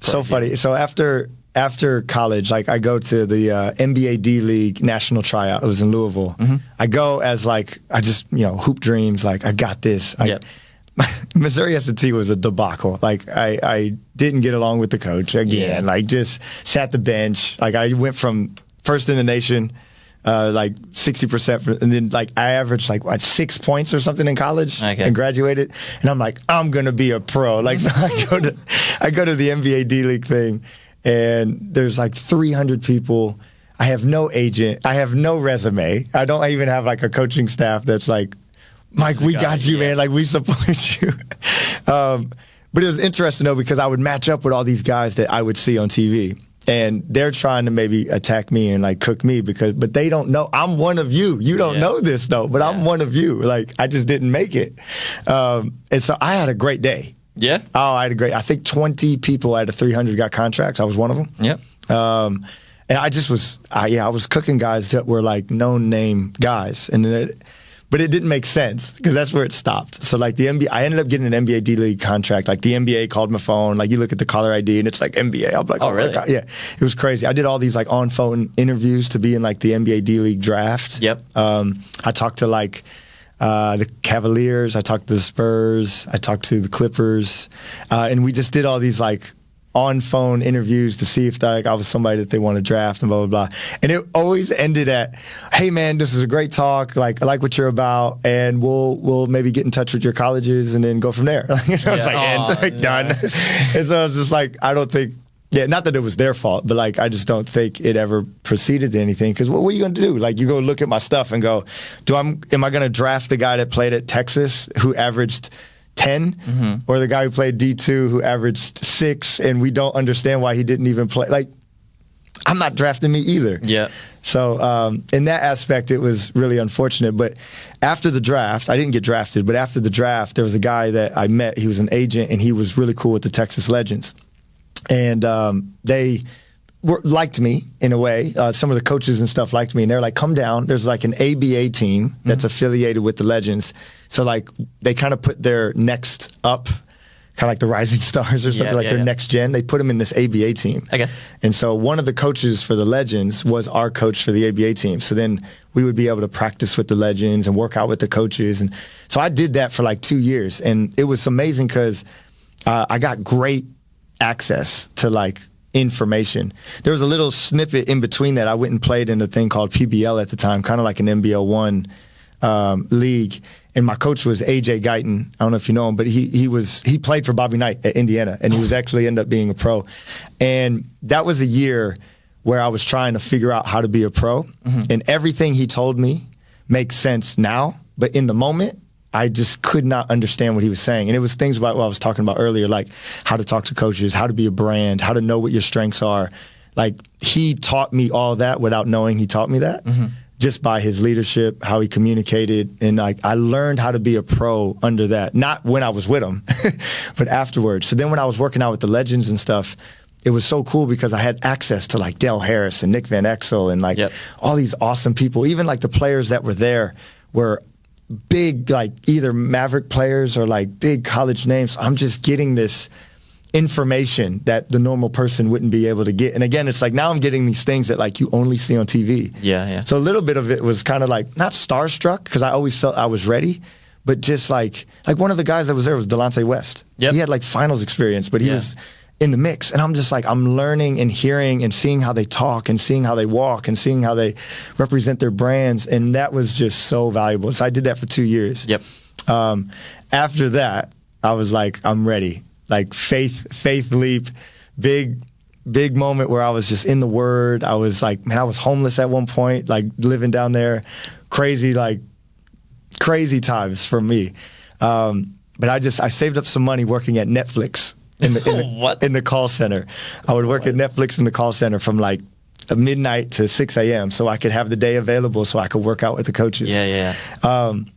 so funny. So after college, like, I go to the NBA D League national tryout. It was in Louisville. Mm-hmm. I go as I just, hoop dreams. Like, I got this. Missouri S&T was a debacle. Like, I didn't get along with the coach again. Like, just sat the bench. Like, I went from first in the nation, like 60%, and then like I averaged 6 points or something in college and graduated. And I'm like, I'm gonna be a pro. Like, so I go to the NBA D League thing, and there's like 300 people. I have no agent. I have no resume. I don't even have like a coaching staff that's like, Mike, we got you, man. Like, we support you. But it was interesting, though, because I would match up with all these guys that I would see on TV. And they're trying to maybe attack me and, like, cook me but they don't know. I'm one of you. You don't know this, though, but I'm one of you. Like, I just didn't make it. And so I had a great day. Yeah? Oh, I think 20 people out of 300 got contracts. I was one of them. Yep. And I just was, I was cooking guys that were, like, known name guys. And then but it didn't make sense because that's where it stopped. So like I ended up getting an NBA D League contract. Like, the NBA called my phone. Like, you look at the caller ID and it's like NBA. I'm like, oh really? My God. Yeah, it was crazy. I did all these like on phone interviews to be in like the NBA D League draft. Yep. I talked to like the Cavaliers. I talked to the Spurs. I talked to the Clippers, and we just did all these like on phone interviews to see if I was somebody that they want to draft and blah, blah, blah. And it always ended at, hey man, this is a great talk. Like, I like what you're about, and we'll maybe get in touch with your colleges and then go from there. Done. And so I was just like, I don't think, not that it was their fault, but like, I just don't think it ever proceeded to anything. Because what are you going to do? Like, you go look at my stuff and go, am I going to draft the guy that played at Texas who averaged 10, or the guy who played D2 who averaged 6, and we don't understand why he didn't even play? Like, I'm not drafting me either. Yeah. So in that aspect, it was really unfortunate. But after the draft, I didn't get drafted, but after the draft, there was a guy that I met. He was an agent, and he was really cool with the Texas Legends. And they liked me in a way. Some of the coaches and stuff liked me, and they're like, come down. There's like an ABA team that's affiliated with the Legends. So like they kind of put their next up, kind of like the Rising Stars or something, their next gen. They put them in this ABA team. Okay. And so one of the coaches for the Legends was our coach for the ABA team. So then we would be able to practice with the Legends and work out with the coaches. And so I did that for like 2 years. And it was amazing because I got great access to like information. There was a little snippet in between that. I went and played in a thing called PBL at the time, kind of like an NBL 1 league. And my coach was AJ Guyton. I don't know if you know him, but he played for Bobby Knight at Indiana, and he was actually ended up being a pro. And that was a year where I was trying to figure out how to be a pro. And everything he told me makes sense now, but in the moment, I just could not understand what he was saying. And it was things about what I was talking about earlier, like how to talk to coaches, how to be a brand, how to know what your strengths are. Like, he taught me all that without knowing he taught me that. Just by his leadership, how he communicated. And like, I learned how to be a pro under that. Not when I was with him, but afterwards. So then when I was working out with the Legends and stuff, it was so cool because I had access to like Dale Harris and Nick Van Exel and like all these awesome people. Even like the players that were there were big, like either Maverick players or like big college names. I'm just getting this information that the normal person wouldn't be able to get. And again, it's like now I'm getting these things that like you only see on TV. Yeah. So a little bit of it was kind of like not starstruck because I always felt I was ready, but just like one of the guys that was there was Delonte West. He had like finals experience, but he was in the mix. And I'm just like, I'm learning and hearing and seeing how they talk and seeing how they walk and seeing how they represent their brands. And that was just so valuable. So I did that for 2 years. After that, I was like, I'm ready. Like faith leap, big moment where I was just in the Word. I was like, man, I was homeless at one point, like living down there, crazy times for me. But I saved up some money working at Netflix in the call center. I would work at Netflix in the call center from like midnight to 6 a.m. so I could have the day available so I could work out with the coaches. And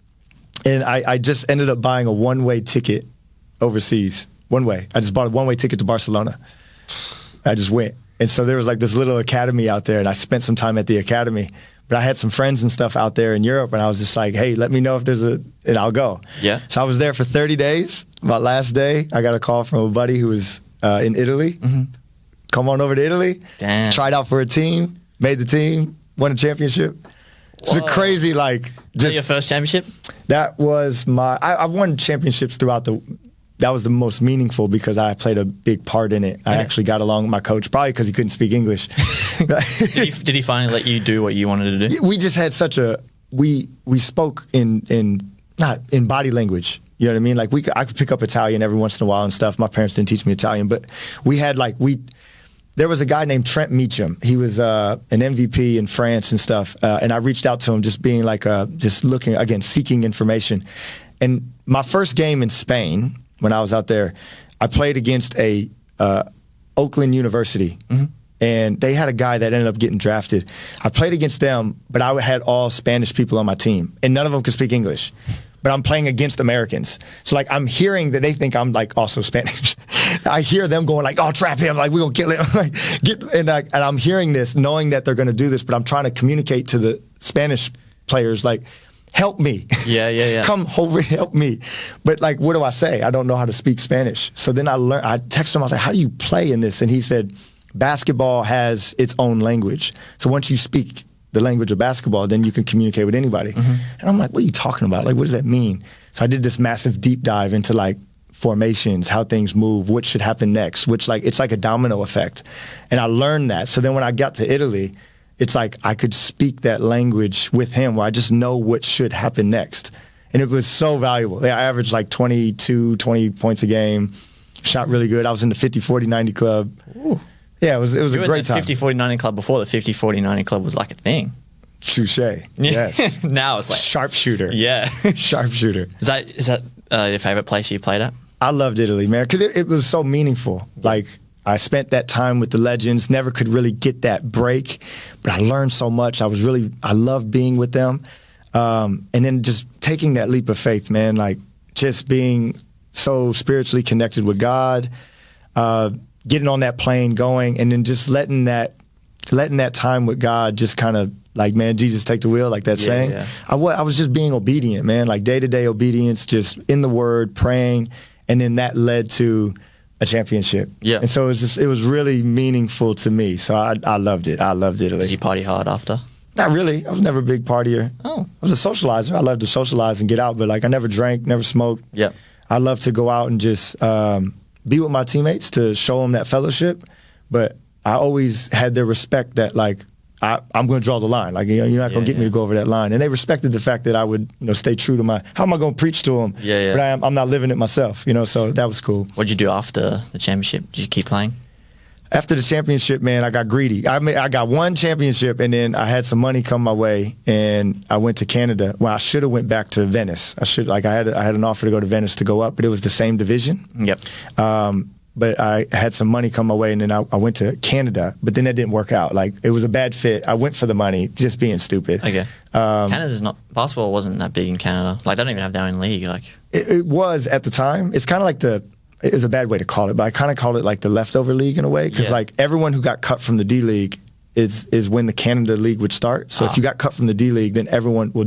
I just ended up buying a one-way ticket overseas. One way. I just bought a one-way ticket to Barcelona. I just went. And so there was like this little academy out there, and I spent some time at the academy. But I had some friends and stuff out there in Europe, and I was just like, hey, let me know if there's and I'll go. So I was there for 30 days. My last day, I got a call from a buddy who was in Italy. Come on over to Italy. Damn. Tried out for a team, made the team, won a championship. It's a crazy, like... Was that your first championship? That was my... I won championships throughout that was the most meaningful because I played a big part in it. I actually got along with my coach, probably because he couldn't speak English. Did he finally let you do what you wanted to do? We just had such a we spoke in not in body language. You know what I mean? Like I could pick up Italian every once in a while and stuff. My parents didn't teach me Italian, but we had there was a guy named Trent Meacham. He was an MVP in France and stuff. And I reached out to him just being like just looking again, seeking information. And my first game in Spain, when I was out there, I played against a Oakland University, and they had a guy that ended up getting drafted. I played against them, but I had all Spanish people on my team, and none of them could speak English. But I'm playing against Americans. So, like, I'm hearing that they think I'm, like, also Spanish. I hear them going, like, oh, trap him. Like, we're going to kill him. And I'm hearing this, knowing that they're going to do this, but I'm trying to communicate to the Spanish players, like, help me. Yeah. Come over, help me. But like, what do I say? I don't know how to speak Spanish. So then I texted him, I was like, how do you play in this? And he said, basketball has its own language. So once you speak the language of basketball, then you can communicate with anybody. And I'm like, what are you talking about? Like, what does that mean? So I did this massive deep dive into like formations, how things move, what should happen next, which like it's like a domino effect. And I learned that. So then when I got to Italy, it's like I could speak that language with him where I just know what should happen next. And it was so valuable. I averaged like 20 points a game, shot really good. I was in the 50, 40, 90 club. Ooh. Yeah, it was a great time. 50, 40, 90 club before the 50, 40, 90 club was like a thing. Touche. Yes. Now it's like sharpshooter. Yeah. Sharpshooter. Is that your favorite place you played at? I loved Italy, man, because it was so meaningful. Like, I spent that time with the legends, never could really get that break, but I learned so much. I loved being with them. And then just taking that leap of faith, man, like just being so spiritually connected with God, getting on that plane, going, and then just letting that time with God just kind of like, man, Jesus, take the wheel, like that saying. Yeah. I was just being obedient, man, like day-to-day obedience, just in the Word, praying, and then that led to a championship. Yeah. And so it was really meaningful to me. So I loved it. I loved Italy. Did you party hard after? Not really. I was never a big partier. Oh. I was a socializer. I loved to socialize and get out, but like I never drank, never smoked. Yeah. I love to go out and just be with my teammates to show them that fellowship. But I always had their respect that like, I'm going to draw the line. Like, you're not going to get me to go over that line. And they respected the fact that I would, stay true to how am I going to preach to them? Yeah. But I'm not living it myself, so that was cool. What'd you do after the championship? Did you keep playing? After the championship, man, I got greedy. I got one championship, and then I had some money come my way, and I went to Canada. Well, I should have went back to Venice. I had an offer to go to Venice to go up, but it was the same division. Yep. But I had some money come my way, and then I went to Canada, but then that didn't work out. Like, it was a bad fit. I went for the money, just being stupid. Okay. Canada's not, basketball wasn't that big in Canada. Like, they don't even have their own league. Like, it was at the time. It's kind of like it's a bad way to call it, but I kind of call it like the leftover league in a way, because like everyone who got cut from the D League is when the Canada League would start. So if you got cut from the D League, then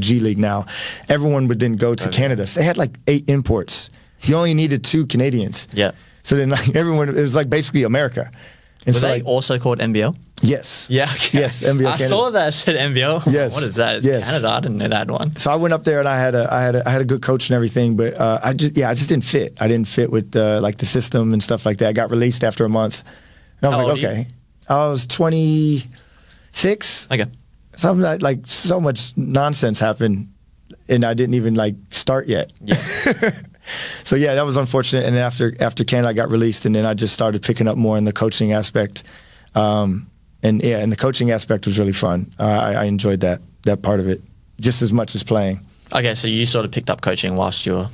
G League now, everyone would then go to Canada. So they had like 8 imports. You only needed 2 Canadians. Yeah. So then, like everyone, it was like basically America. And were so, they also called NBL? Yes. Yeah. Okay. Yes. NBL. I saw that it said NBL. Yes. What is that? It's Canada. I didn't know that one. So I went up there and I had a good coach and everything, but I just didn't fit. I didn't fit with like the system and stuff like that. I got released after a month. And I was like, okay. I was 26. Okay. Something like so much nonsense happened, and I didn't even like start yet. Yeah. So yeah, that was unfortunate. And then after Canada, I got released, and then I just started picking up more in the coaching aspect. And the coaching aspect was really fun. I enjoyed that part of it just as much as playing. Okay, so you sort of picked up coaching whilst you were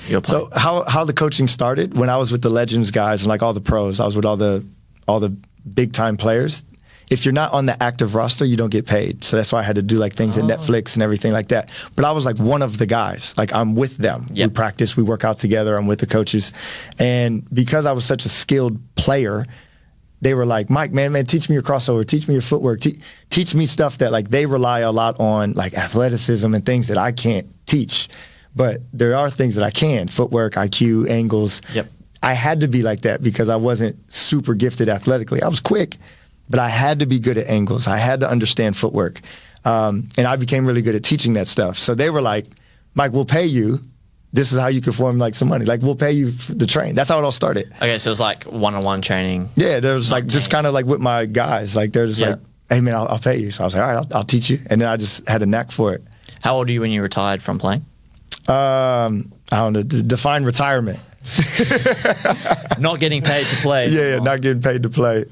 playing. So how the coaching started, when I was with the Legends guys and like all the pros, I was with all the big time players. If you're not on the active roster, you don't get paid. So that's why I had to do like things at Netflix and everything like that. But I was like one of the guys. Like, I'm with them. Yep. We practice, we work out together. I'm with the coaches. And because I was such a skilled player, they were like, Mike, man, teach me your crossover, teach me your footwork, teach me stuff that like they rely a lot on, like athleticism and things that I can't teach. But there are things that I can, footwork, IQ, angles. Yep. I had to be like that because I wasn't super gifted athletically. I was quick, but I had to be good at angles. I had to understand footwork. And I became really good at teaching that stuff. So they were like, Mike, we'll pay you. This is how you can form like some money. Like, we'll pay you the train. That's how it all started. Okay, so it was like one-on-one training. Yeah, there was like just kind of like with my guys. Like, they're just like, hey, man, I'll pay you. So I was like, all right, I'll teach you. And then I just had a knack for it. How old are you when you retired from playing? I don't know. Define retirement. Not getting paid to play. Yeah, not getting paid to play.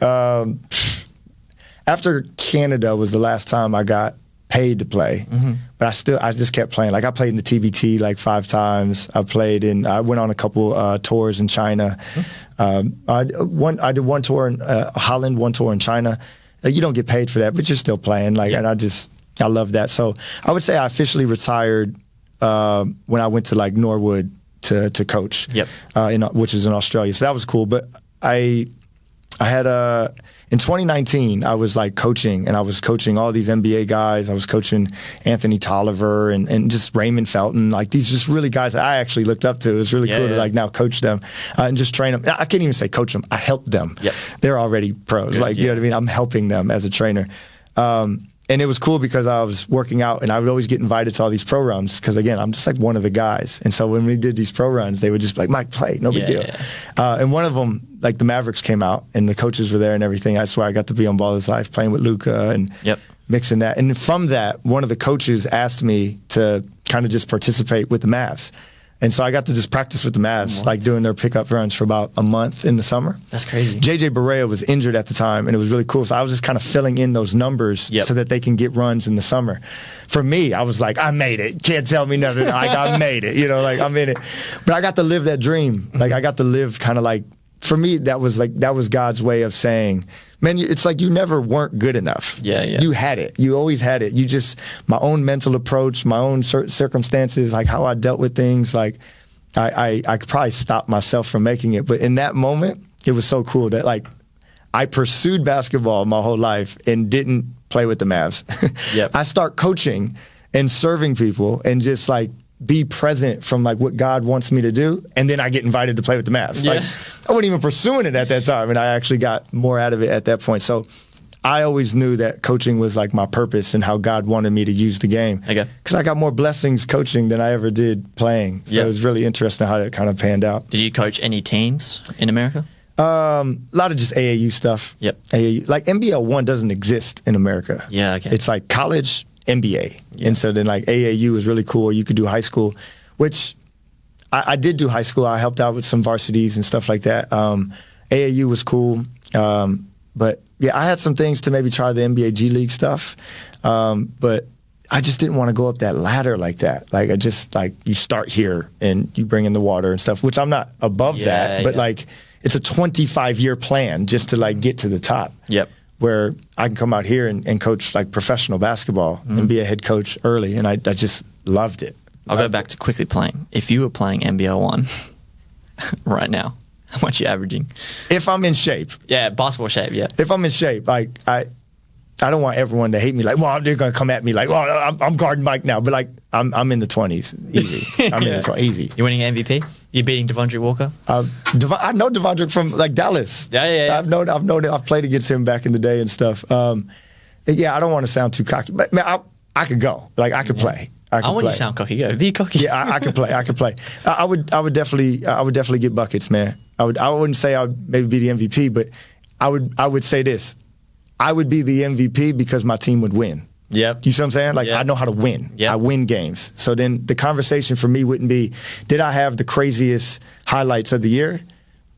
After Canada was the last time I got paid to play, but I just kept playing. Like, I played in the TBT like 5 times. I went on a couple tours in China. I did one tour in Holland, one tour in China. You don't get paid for that, but you're still playing. Like, and I love that. So I would say I officially retired when I went to like Norwood to coach. Yep. Which is in Australia. So that was cool. But I had in 2019, I was like coaching, and I was coaching all these NBA guys. I was coaching Anthony Tolliver and just Raymond Felton, like these just really guys that I actually looked up to. It was really cool to like now coach them and just train them. I can't even say coach them. I helped them. Yep. They're already pros. Good, you know what I mean? I'm helping them as a trainer. And And it was cool because I was working out and I would always get invited to all these pro runs because, again, I'm just like one of the guys. And so when we did these pro runs, they would just be like, Mike, play, no big deal. Yeah. And one of them, like the Mavericks came out and the coaches were there and everything. That's where I got to be on Ball is Life playing with Luka and mixing that. And from that, one of the coaches asked me to kind of just participate with the Mavs. And so I got to just practice with the Mavs, like doing their pickup runs for about a month in the summer. That's crazy. JJ Barea was injured at the time, and it was really cool. So I was just kind of filling in those numbers so that they can get runs in the summer. For me, I was like, I made it. Can't tell me nothing. Like, I made it. You know, like, I'm in it. But I got to live that dream. Like, I got to live kind of like, for me, that was God's way of saying, man, it's like you never weren't good enough. Yeah. You had it. You always had it. You just, my own mental approach, my own circumstances, like how I dealt with things, like I could probably stop myself from making it. But in that moment, it was so cool that like I pursued basketball my whole life and didn't play with the Mavs. I start coaching and serving people and just like be present from like what God wants me to do, and then I get invited to play with the Mavs. Like, I wasn't even pursuing it at that time, and I actually got more out of it at that point. So I always knew that coaching was like my purpose and how God wanted me to use the game. Because I got more blessings coaching than I ever did playing. So it was really interesting how that kind of panned out. Did you coach any teams in America? A lot of just AAU stuff. AAU. Like NBL 1 doesn't exist in America. It's like college, NBA. And so then like AAU was really cool. You could do high school, which I did do high school. I helped out with some varsities and stuff like that. AAU was cool. But yeah, I had some things to maybe try the NBA G League stuff. But I just didn't want to go up that ladder like that. Like I just like you start here and you bring in the water and stuff, which I'm not above that, but like it's a 25-year plan just to like get to the top. Where I can come out here and coach like professional basketball and be a head coach early, and I just loved it. I'll go back to quickly playing. If you were playing NBL 1 right now, how much are you averaging? If I'm in shape. Yeah, basketball shape, If I'm in shape, like I don't want everyone to hate me. Like, well, they're going to come at me like, well, I'm guarding Mike now. But like, I'm in the 20s, easy. I'm in the 20s, easy. You're winning MVP? You're beating Devondre Walker? I know Devondre from like Dallas. I've known him. I've played against him back in the day and stuff. I don't want to sound too cocky, but man, I could go. Like, I could play. I want you to sound cocky. Go, be cocky. Yeah, I could play. I would definitely get buckets, man. I wouldn't say I would maybe be the MVP, but I would say this. I would be the MVP because my team would win. You see what I'm saying? Like, I know how to win. I win games. So then the conversation for me wouldn't be, did I have the craziest highlights of the year?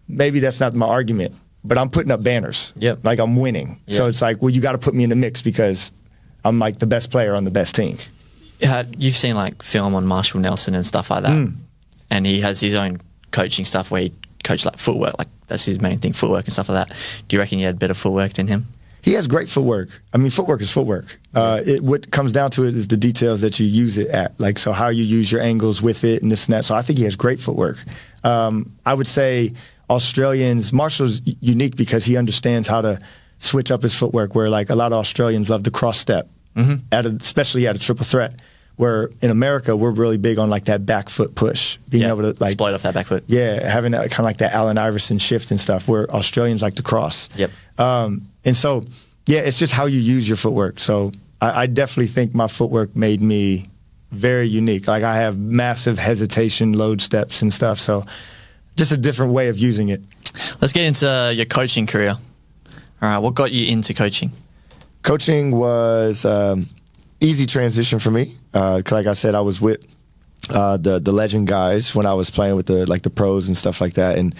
Maybe that's not my argument, but I'm putting up banners. Like, I'm winning. So it's like, well, you got to put me in the mix because I'm like the best player on the best team. You've seen like film on Marshall Nelson and stuff like that. And he has his own coaching stuff where he coached like footwork. Like, that's his main thing, footwork and stuff like that. Do you reckon you had better footwork than him? He has great footwork. I mean, footwork is footwork. What comes down to it is the details that you use it at, like so how you use your angles with it and this and that. So I think he has great footwork. I would say Marshall's unique because he understands how to switch up his footwork, where like a lot of Australians love the cross step, especially at a triple threat. Where in America, we're really big on like that back foot push, being able to like exploit off that back foot. Having that kind of like that Allen Iverson shift and stuff. Where Australians like to cross. And so, it's just how you use your footwork. So I definitely think my footwork made me very unique. Like, I have massive hesitation, load steps and stuff. So just a different way of using it. Let's get into your coaching career. All right, what got you into coaching? Coaching was easy transition for me. Like I said, I was with the legend guys when I was playing with the pros and stuff like that. And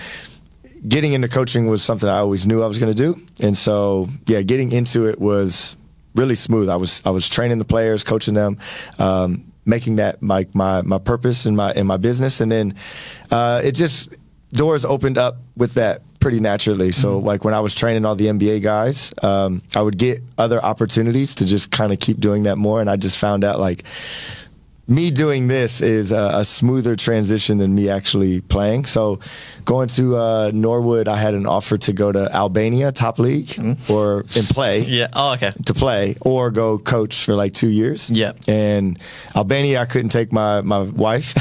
getting into coaching was something I always knew I was going to do. And so, getting into it was really smooth. I was training the players, coaching them, making that like my purpose in my business. And then it just, doors opened up with that pretty naturally. So like when I was training all the NBA guys, I would get other opportunities to just kind of keep doing that more. And I just found out like me doing this is a smoother transition than me actually playing. So going to Norwood, I had an offer to go to Albania, top league, and play. To play, or go coach for like 2 years. And Albania, I couldn't take my wife.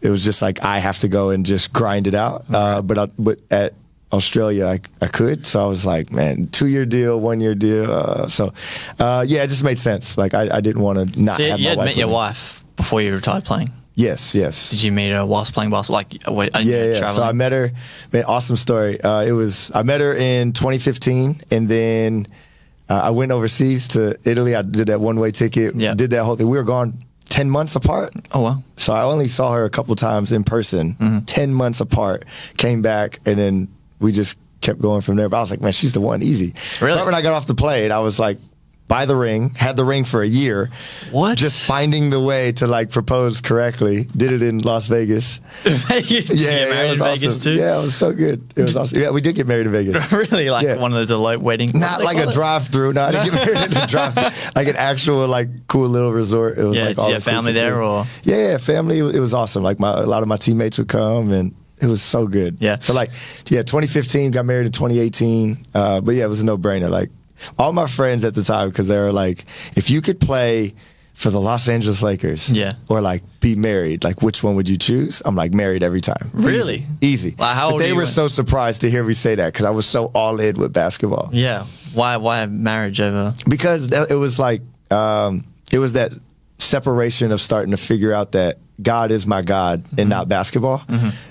It was just like, I have to go and just grind it out. But at Australia, I could. So I was like, man, 2-year deal, 1-year deal. It just made sense. Like I didn't want to not have my wife. You had met your with me. wife before you retired playing? Yes. Did you meet her whilst playing basketball? Yeah. So I met her. Man, awesome story. I met her in 2015, and then I went overseas to Italy. I did that one-way ticket. Yeah. Did that whole thing. We were gone 10 months apart. Oh, wow. So I only saw her a couple times in person, 10 months apart, came back, and then we just kept going from there. But I was like, man, she's the one, easy. Really? Right when I got off the plane, I was like, buy the ring, had the ring for a year. What? Just finding the way to like propose correctly. Did it in Las Vegas. Vegas? Did you get married in Vegas awesome. too? Yeah, it was so good. It was awesome. Yeah, we did get married in Vegas. Really? Like one of those elope weddings? Not like a drive-through. No, I didn't get married in a drive-through. Like an actual like cool little resort. It was like did all you have family there or? Yeah, family. It was awesome. Like a lot of my teammates would come and it was so good. Yeah. So 2015, got married in 2018. But yeah, it was a no-brainer. Like all my friends at the time, because they were like, if you could play for the Los Angeles Lakers, or like be married, like which one would you choose? I'm like married every time. Really? Easy. Well, how old but they are you were when- so surprised to hear me say that because I was so all in with basketball. Yeah. Why marriage over? Because it was like it was that separation of starting to figure out that God is my God and not basketball,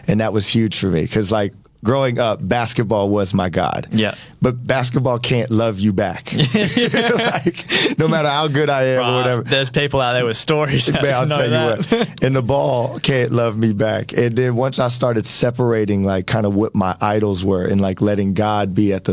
and that was huge for me because like growing up, basketball was my God. Yeah. But basketball can't love you back. Like, no matter how good I am or whatever. There's people out there with stories. Man, I'll know tell that. you what. And the ball can't love me back. And then once I started separating, like, kind of what my idols were and, like, letting God be at the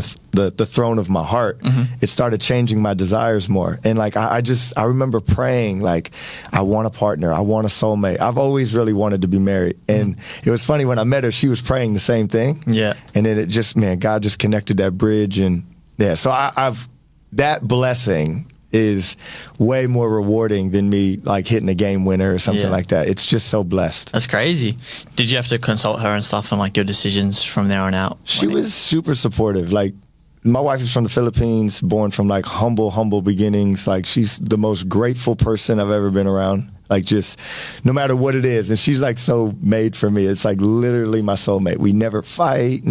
throne of my heart, it started changing my desires more. And, like, I remember praying, like, I want a partner. I want a soulmate. I've always really wanted to be married. And it was funny when I met her, she was praying the same thing. Yeah. And then God just connected that bridge. And, yeah, so I've that blessing is way more rewarding than me like hitting a game winner or something like that. It's just so blessed. That's crazy. Did you have to consult her and stuff on like your decisions from there on out? She was super supportive. Like my wife is from the Philippines, born from like humble beginnings. Like she's the most grateful person I've ever been around. Like just no matter what it is. And she's like so made for me. It's like literally my soulmate. We never fight.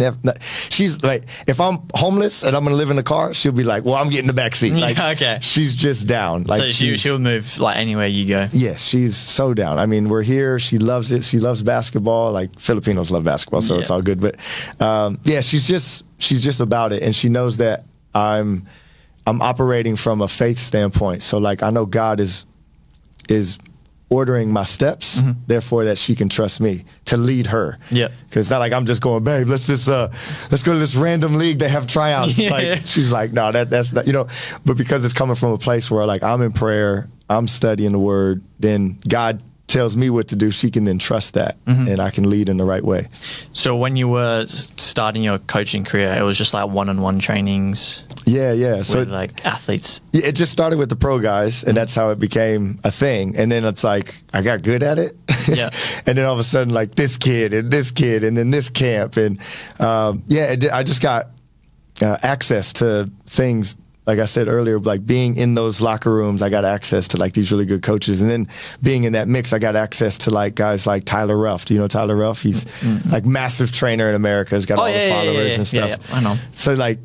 She's like, if I'm homeless and I'm going to live in a car, she'll be like, well, I'm getting the back seat. Like, okay. She's just down. Like so she'll move like anywhere you go. Yes, she's so down. I mean, we're here. She loves it. She loves basketball. Like Filipinos love basketball, so it's all good. But she's just about it. And she knows that I'm operating from a faith standpoint. So like I know God is ordering my steps, therefore that she can trust me to lead her. Yeah. Because it's not like I'm just going, babe, let's go to this random league. They have tryouts. Yeah. Like she's like, no, that's not, but because it's coming from a place where like I'm in prayer, I'm studying the word, then God tells me what to do, she can then trust that and I can lead in the right way. So when you were starting your coaching career, it was just like one-on-one trainings? Yeah. So with like athletes? Yeah, it just started with the pro guys and that's how it became a thing. And then it's like, I got good at it. Yeah. And then all of a sudden like this kid and then this camp. And I just got access to things. Like I said earlier, like being in those locker rooms, I got access to like these really good coaches. And then being in that mix, I got access to like guys like Tyler Ruff. Do you know Tyler Ruff? He's like massive trainer in America. He's got all the followers and stuff. Yeah, I know. So like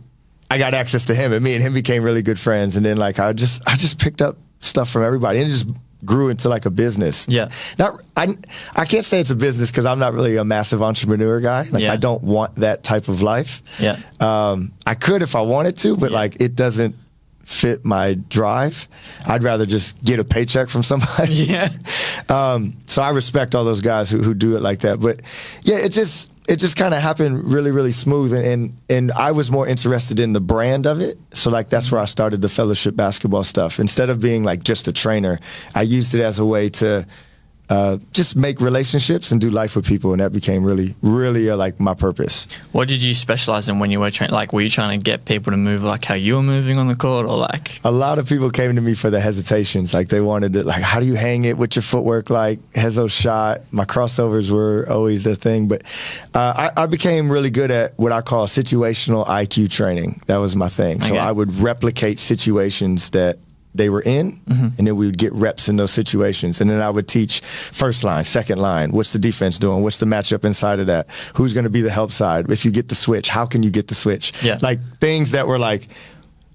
I got access to him and me and him became really good friends. And then like I just picked up stuff from everybody and it just grew into like a business. Yeah. I can't say it's a business because I'm not really a massive entrepreneur guy. Like I don't want that type of life. Yeah. I could if I wanted to, but like it doesn't fit my drive. I'd rather just get a paycheck from somebody. Yeah. So I respect all those guys who do it like that. But yeah, it just kind of happened really, really smooth. And I was more interested in the brand of it. So like that's where I started the fellowship basketball stuff. Instead of being like just a trainer, I used it as a way to just make relationships and do life with people. And that became really, really like my purpose. What did you specialize in when you were training? Like, were you trying to get people to move like how you were moving on the court or like? A lot of people came to me for the hesitations. Like they wanted to, like, how do you hang it? What's your footwork like? Hezzo shot. My crossovers were always the thing. But I became really good at what I call situational IQ training. That was my thing. So I would replicate situations that they were in, and then we would get reps in those situations. And then I would teach first line, second line, what's the defense doing? What's the matchup inside of that? Who's going to be the help side? If you get the switch, how can you get the switch? Yeah. Like things that were like,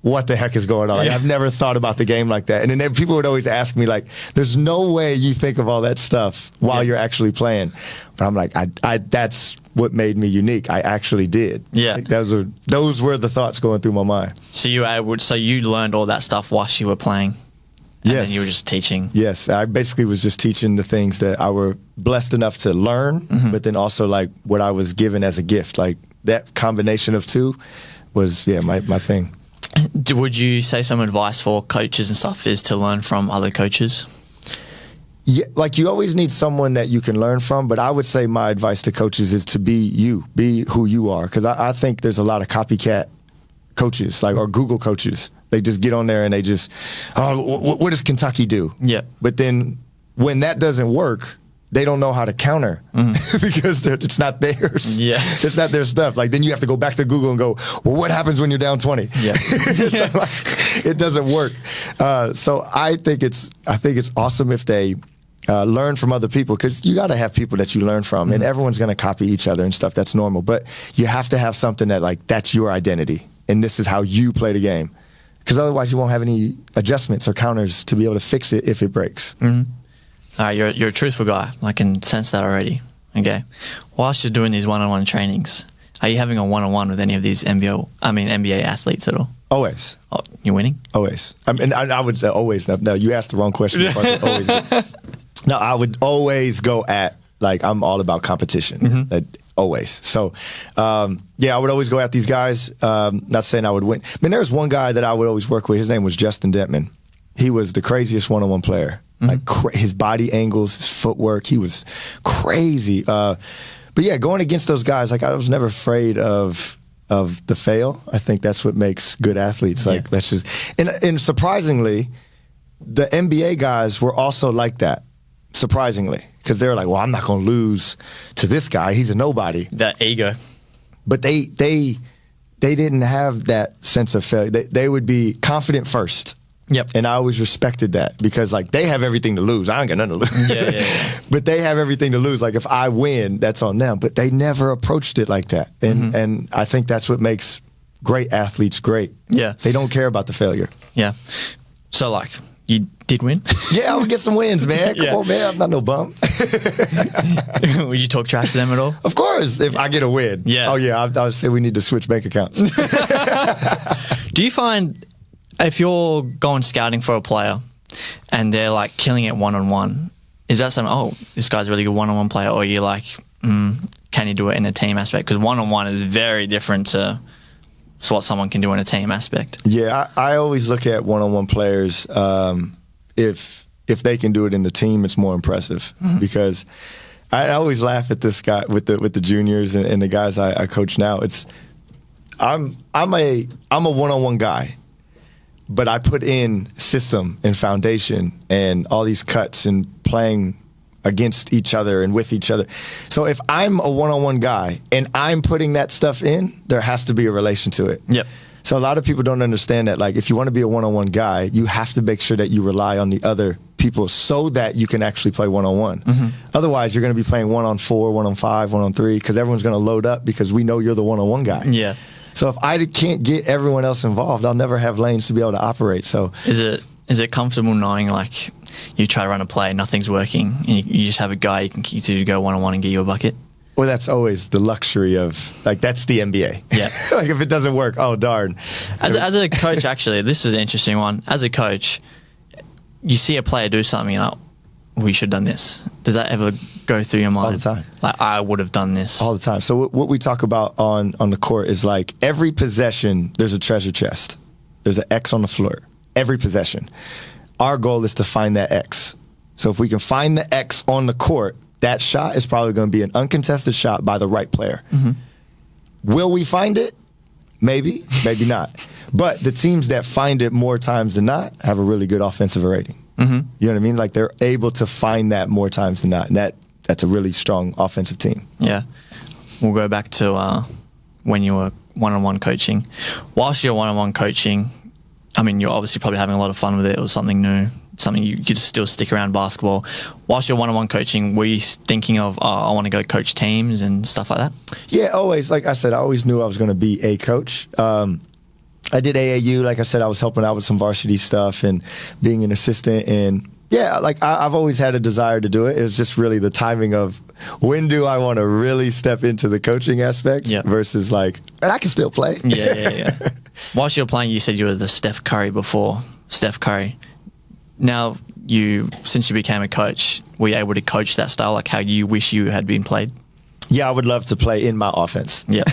what the heck is going on? Like, I've never thought about the game like that. And then people would always ask me, like, there's no way you think of all that stuff while you're actually playing. But I'm like, I that's what made me unique. I actually did. Yeah. Like, those were the thoughts going through my mind. So you learned all that stuff whilst you were playing? And Yes. then you were just teaching? Yes. I basically was just teaching the things that I were blessed enough to learn, but then also like what I was given as a gift. Like that combination of two was, my thing. Would you say some advice for coaches and stuff is to learn from other coaches? Yeah, like you always need someone that you can learn from, but I would say my advice to coaches is to be who you are. Because I think there's a lot of copycat coaches, like, or Google coaches. They just get on there and they just, what does Kentucky do? Yeah. But then when that doesn't work, they don't know how to counter because it's not theirs. Yeah. It's not their stuff. Like then you have to go back to Google and go, well, what happens when you're down 20? Yeah. So, like, it doesn't work. So I think it's awesome if they learn from other people, because you got to have people that you learn from, and everyone's going to copy each other and stuff. That's normal. But you have to have something that like that's your identity, and this is how you play the game. Because otherwise, you won't have any adjustments or counters to be able to fix it if it breaks. You're a truthful guy. I can sense that already. Okay. Whilst you're doing these one-on-one trainings, are you having a one-on-one with any of these NBA athletes at all? Always. Oh, you're winning? Always. I would say always. No, you asked the wrong question. Before I said always. No, I would always go at, like, I'm all about competition. Always. So, I would always go at these guys. Not saying I would win. I mean, there was one guy that I would always work with. His name was Justin Detman. He was the craziest one-on-one player. Like his body angles, his footwork, he was crazy. But yeah, going against those guys, like I was never afraid of the fail. I think that's what makes good athletes. Like that's just, and surprisingly, the NBA guys were also like that. Surprisingly, because they were like, well, I'm not going to lose to this guy. He's a nobody. That ego. But they didn't have that sense of failure. They would be confident first. Yep. And I always respected that, because like they have everything to lose. I ain't got nothing to lose. Yeah. But they have everything to lose. Like if I win, that's on them. But they never approached it like that. And I think that's what makes great athletes great. Yeah. They don't care about the failure. Yeah. So like you did win? Yeah, I would get some wins, man. Come on, man. I'm not no bum. Would you talk trash to them at all? Of course, if I get a win. Yeah. Oh yeah, I would say we need to switch bank accounts. Do you find if you're going scouting for a player and they're like killing it one-on-one, is that something, oh, this guy's a really good one-on-one player, or you're like, can you do it in a team aspect? Because one-on-one is very different to what someone can do in a team aspect. Yeah, I always look at one-on-one players. If they can do it in the team, it's more impressive. Because I always laugh at this guy with the juniors and the guys I coach now. I'm a one-on-one guy, but I put in system and foundation and all these cuts and playing against each other and with each other. So if I'm a one-on-one guy and I'm putting that stuff in, there has to be a relation to it. Yep. So a lot of people don't understand that. Like if you want to be a one-on-one guy, you have to make sure that you rely on the other people so that you can actually play one-on-one. Otherwise, you're going to be playing 1-on-4, 1-on-5, 1-on-3, because everyone's going to load up because we know you're the one-on-one guy. Yeah. So if I can't get everyone else involved, I'll never have lanes to be able to operate. So Is it comfortable knowing like you try to run a play, nothing's working, and you just have a guy you can keep to go one-on-one and get you a bucket? Well, that's always the luxury of, like, that's the NBA. Yeah. Like, if it doesn't work, oh, darn. As a coach, actually, this is an interesting one. As a coach, you see a player do something, you're like, we should have done this. Does that ever go through your mind? All the time. Like, I would have done this. All the time. So what we talk about on the court is, like, every possession, there's a treasure chest. There's an X on the floor. Every possession. Our goal is to find that X. So if we can find the X on the court, that shot is probably going to be an uncontested shot by the right player. Will we find it? Maybe, maybe not. But the teams that find it more times than not have a really good offensive rating. You know what I mean? Like they're able to find that more times than not. And that's a really strong offensive team. Yeah. We'll go back to when you were one-on-one coaching. Whilst you're one-on-one coaching, I mean, you're obviously probably having a lot of fun with it. It was something new, something you could still stick around basketball. Whilst you're one-on-one coaching, were you thinking of, I want to go coach teams and stuff like that? Yeah, always. Like I said, I always knew I was going to be a coach. I did AAU. Like I said, I was helping out with some varsity stuff and being an assistant. And yeah, like I've always had a desire to do it. It was just really the timing of when do I want to really step into the coaching aspect versus like, and I can still play. Yeah. Whilst you were playing, you said you were the Steph Curry before Steph Curry. Now, since you became a coach, were you able to coach that style, like how you wish you had been played? Yeah, I would love to play in my offense. Yeah.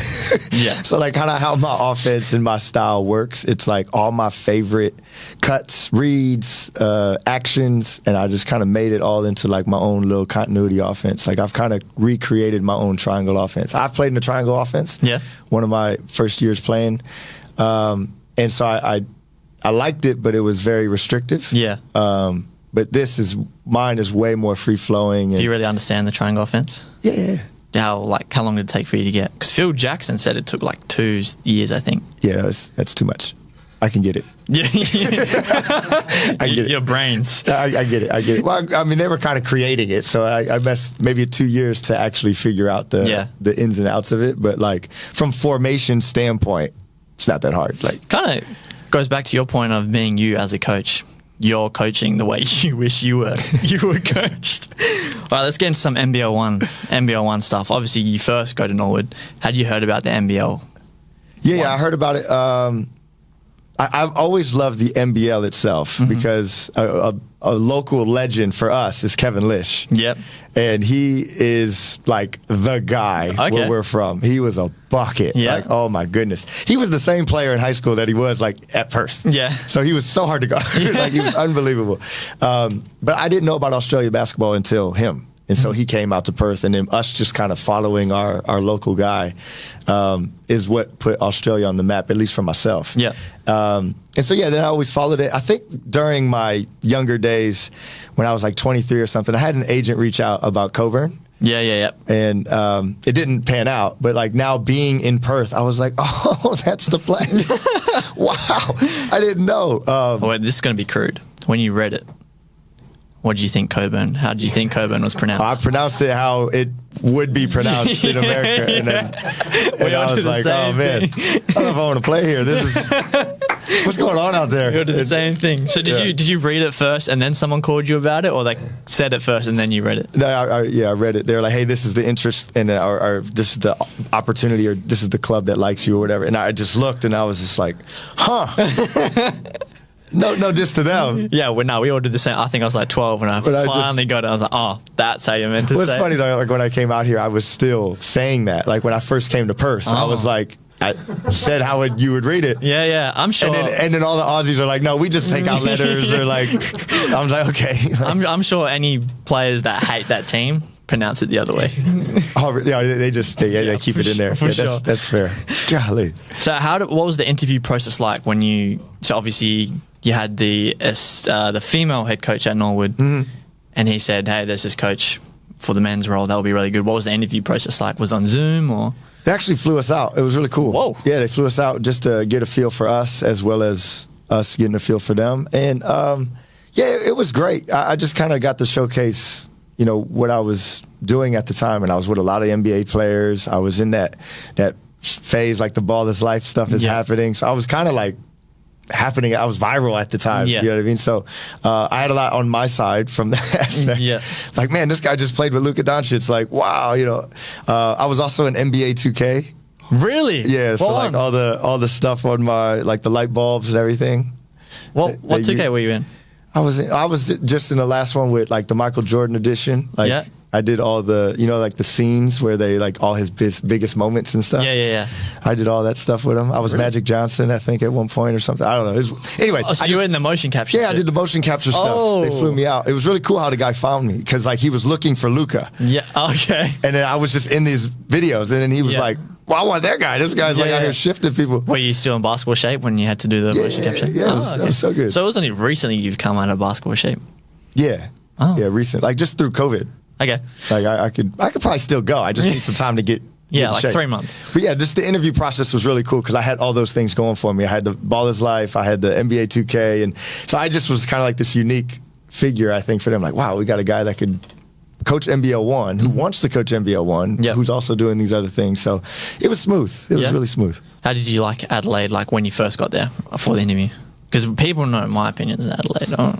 So like kind of how my offense and my style works, it's like all my favorite cuts, reads, actions, and I just kind of made it all into like my own little continuity offense. Like I've kind of recreated my own triangle offense. I've played in the triangle offense. Yeah. One of my first years playing. And so I liked it, but it was very restrictive. Yeah. But mine is way more free flowing. Do you really understand the triangle offense? Yeah. How long did it take for you to get? Because Phil Jackson said it took like 2 years, I think. Yeah, that's too much. I can get it. Yeah, I get it. Your brains. I get it. Well, I mean, they were kind of creating it, so I messed maybe 2 years to actually figure out the ins and outs of it. But like from formation standpoint, it's not that hard. Like kind of goes back to your point of being you as a coach. You're coaching the way you wish you were coached. All right, let's get into some NBL 1 stuff. Obviously, you first go to Norwood. Had you heard about the NBL? Yeah, I heard about it. I've always loved the NBL itself because a local legend for us is Kevin Lish. Yep. And he is like the guy where we're from. He was a bucket. Yeah. Like, oh my goodness. He was the same player in high school that he was like at Perth. Yeah. So he was so hard to guard. Like he was unbelievable. But I didn't know about Australia basketball until him. And so he came out to Perth, and then us just kind of following our local guy is what put Australia on the map, at least for myself. Yeah. And so, then I always followed it. I think during my younger days, when I was like 23 or something, I had an agent reach out about Coburn. Yeah. And it didn't pan out. But like now being in Perth, I was like, oh, that's the place. Wow. I didn't know. Wait, this is going to be crude. When you read it, what did you think Coburn? How did you think Coburn was pronounced? I pronounced it how it would be pronounced in America. And, and I was like, oh, man, I don't know if I want to play here. This is what's going on out there. You did the same thing. So did you read it first and then someone called you about it, or they said it first and then you read it? No, I read it. They were like, hey, this is the interest and or this is the opportunity, or this is the club that likes you or whatever. And I just looked and I was just like, huh. No, just to them. Yeah, we all did the same. I think I was like 12 when I finally got it. I was like, oh, that's how you meant to say it. It's funny though, like when I came out here, I was still saying that. Like when I first came to Perth, I was like, I said how you would read it. Yeah, I'm sure. And then all the Aussies are like, no, we just take out letters or like, I was like, okay. I'm sure any players that hate that team pronounce it the other way. Oh, yeah, they keep it in there. For sure. That's fair. Golly. So what was the interview process like when so obviously you had the female head coach at Norwood, and he said, hey, there's this coach for the men's role. That would be really good. What was the interview process like? Was it on Zoom or? They actually flew us out. It was really cool. Whoa. Yeah, they flew us out just to get a feel for us as well as us getting a feel for them. And, it was great. I just kind of got to showcase, what I was doing at the time. And I was with a lot of NBA players. I was in that phase, like the ball is life stuff is happening. So I was kind of like, I was viral at the time. You know what I mean? So I had a lot on my side from that aspect. Yeah. Like, man, this guy just played with Luka Doncic. Like, wow, I was also in NBA 2K. Really? Yeah. So like all the stuff on my like the light bulbs and everything. What 2K were you in? I was just in the last one with like the Michael Jordan edition. Like I did all the, like the scenes where they like all his biggest moments and stuff. Yeah. I did all that stuff with him. I was Magic Johnson, I think, at one point or something. I don't know. Anyway. So you were in the motion capture? Yeah, I did the motion capture stuff. They flew me out. It was really cool how the guy found me because like he was looking for Luka. Yeah. Okay. And then I was just in these videos, and then he was like, well, I want that guy. This guy's like out here shifting people. Were you still in basketball shape when you had to do the motion capture? Yeah, it was so good. So it was only recently you've come out of basketball shape? Yeah. Yeah, recent. Like just through COVID. Okay. Like I could probably still go. I just need some time to get Yeah, in like shape. 3 months. But yeah, just the interview process was really cool because I had all those things going for me. I had the Baller's Life, I had the NBA 2K, and so I just was kind of like this unique figure, I think, for them. Like, wow, we got a guy that could coach NBL 1, who wants to coach NBL 1, Yep. who's also doing these other things. So it was smooth. It was Yeah. really smooth. How did you like Adelaide, like when you first got there for the interview? Because people know my opinion is Adelaide. Oh.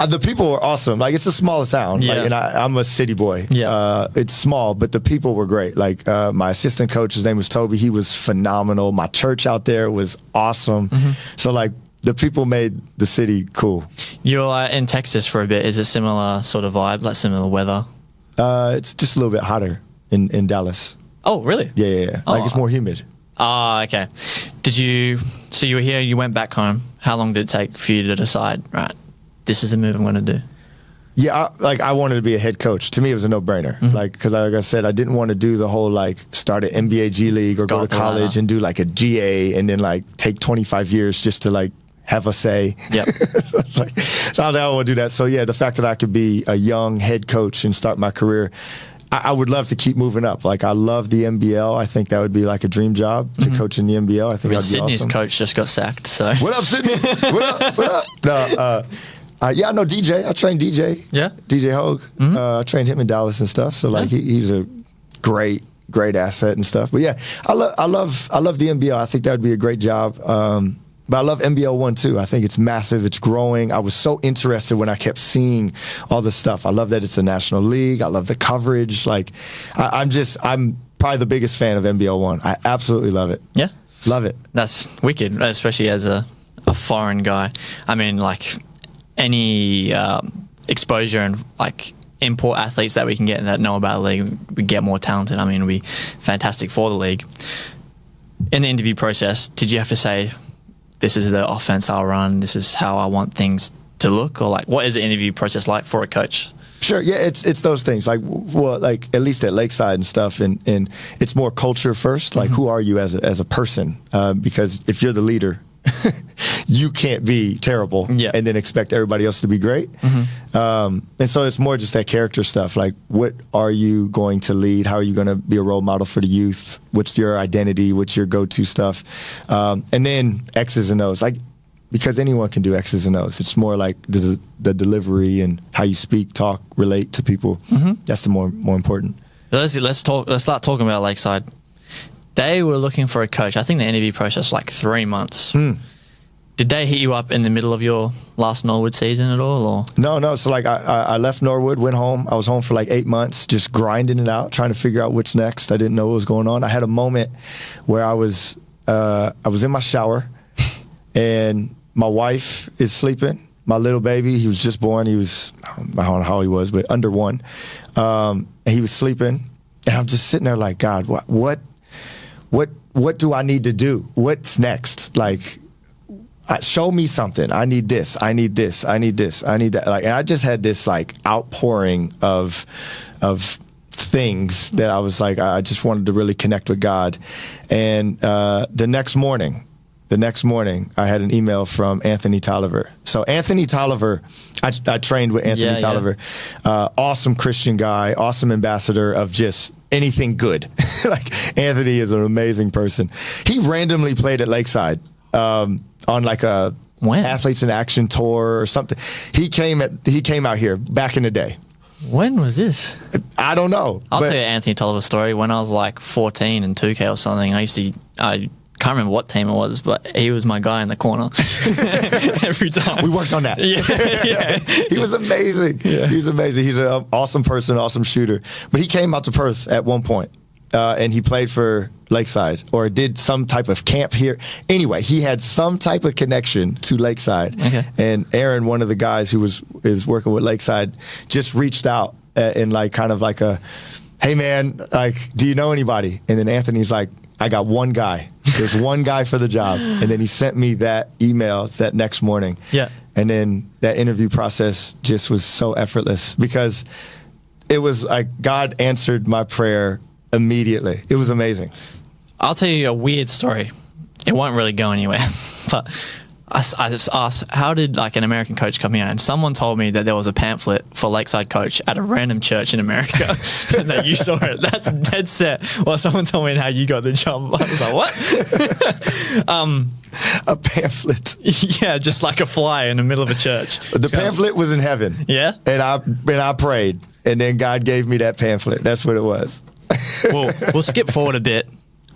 The people were awesome. Like, it's a smaller town. Yeah. Like, and I'm a city boy. Yeah. It's small, but the people were great. Like, my assistant coach, his name was Toby. He was phenomenal. My church out there was awesome. So, like, the people made the city cool. You were in Texas for a bit. Is it similar sort of vibe, like similar weather? It's just a little bit hotter in Dallas. Oh, really? Yeah. Like, it's more humid. Oh, okay. So you were here, you went back home. How long did it take for you to decide, right, this is the move I'm going to do? Yeah, I wanted to be a head coach. To me, it was a no-brainer. Like, because like I said, I didn't want to do the whole, like, start an NBA G League or go to college and do, like, a GA and then, like, take 25 years just to, like, have a say. Yep. Like, so I was like, I don't want to do that. So, yeah, the fact that I could be a young head coach and start my career, I would love to keep moving up. Like, I love the NBL. I think that would be, like, a dream job to coach in the NBL. I think that'd be Sydney's awesome. coach just got sacked, so. What up, Sydney? What up? What up? No, yeah, I know DJ. I trained DJ. Yeah. DJ Hogue. I trained him in Dallas and stuff. So like he's a great asset and stuff. But yeah, I love the NBL. I think that would be a great job. But I love NBL 1 too. I think it's massive. It's growing. I was so interested when I kept seeing all this stuff. I love that it's a national league. I love the coverage. Like I'm probably the biggest fan of NBL 1. I absolutely love it. Yeah. Love it. That's wicked, especially as a foreign guy. I mean, like, any exposure and, like, import athletes that we can get and that know about the league, we get more talented. I mean, it'll be fantastic for the league. In the interview process, did you have to say, this is the offense I'll run, this is how I want things to look? Or, like, what is the interview process like for a coach? Sure, yeah, it's those things. Like, well, like at least at Lakeside and stuff, and it's more culture first. Like, who are you as a person? Because if you're the leader, you can't be terrible and then expect everybody else to be great. And so it's more just that character stuff. Like, what are you going to lead? How are you going to be a role model for the youth? What's your identity? What's your go-to stuff? And then X's and O's. Like, because anyone can do X's and O's. It's more like the delivery and how you speak, talk, relate to people. That's the more important. Let's start talking about Lakeside. They were looking for a coach. I think the interview process was like 3 months. Did they hit you up in the middle of your last Norwood season at all? Or? No. So like I left Norwood, went home. I was home for like 8 months, just grinding it out, trying to figure out what's next. I didn't know what was going on. I had a moment where I was in my shower, and my wife is sleeping. My little baby, he was just born. He was, I don't know how he was, but under 1. And he was sleeping, and I'm just sitting there like, God, what do I need to do? What's next? Like, show me something. I need this. I need this. I need this. I need that. Like, and I just had this like outpouring of things that I was like, I just wanted to really connect with God. And the next morning, I had an email from Anthony Tolliver. So Anthony Tolliver, I trained with Anthony Tolliver. Awesome Christian guy, awesome ambassador of just anything good. Like, Anthony is an amazing person. He randomly played at Lakeside on like a Athletes in Action tour or something. He came out here back in the day. When was this? I don't know. I'll tell you Anthony Tolliver's story. When I was like 14 in 2K or something, I can't remember what team it was, but he was my guy in the corner every time. We worked on that. Yeah. He was amazing. Yeah. He was amazing. He's an awesome person, awesome shooter. But he came out to Perth at one point, and he played for Lakeside or did some type of camp here. Anyway, he had some type of connection to Lakeside. Okay. And Aaron, one of the guys who is working with Lakeside, just reached out in like kind of like a, hey man, like, do you know anybody? And then Anthony's like, I got one guy. There's one guy for the job. And then he sent me that email that next morning. Yeah. And then that interview process just was so effortless because it was like God answered my prayer immediately. It was amazing. I'll tell you a weird story. It won't really go anywhere. But I just asked, how did like an American coach come here? And someone told me that there was a pamphlet for Lakeside coach at a random church in America, and that you saw it. That's dead set. Well, someone told me how you got the job. I was like, what? A pamphlet. Yeah, just like a fly in the middle of a church. The pamphlet was in heaven. Yeah, and I prayed, and then God gave me that pamphlet. That's what it was. We'll skip forward a bit.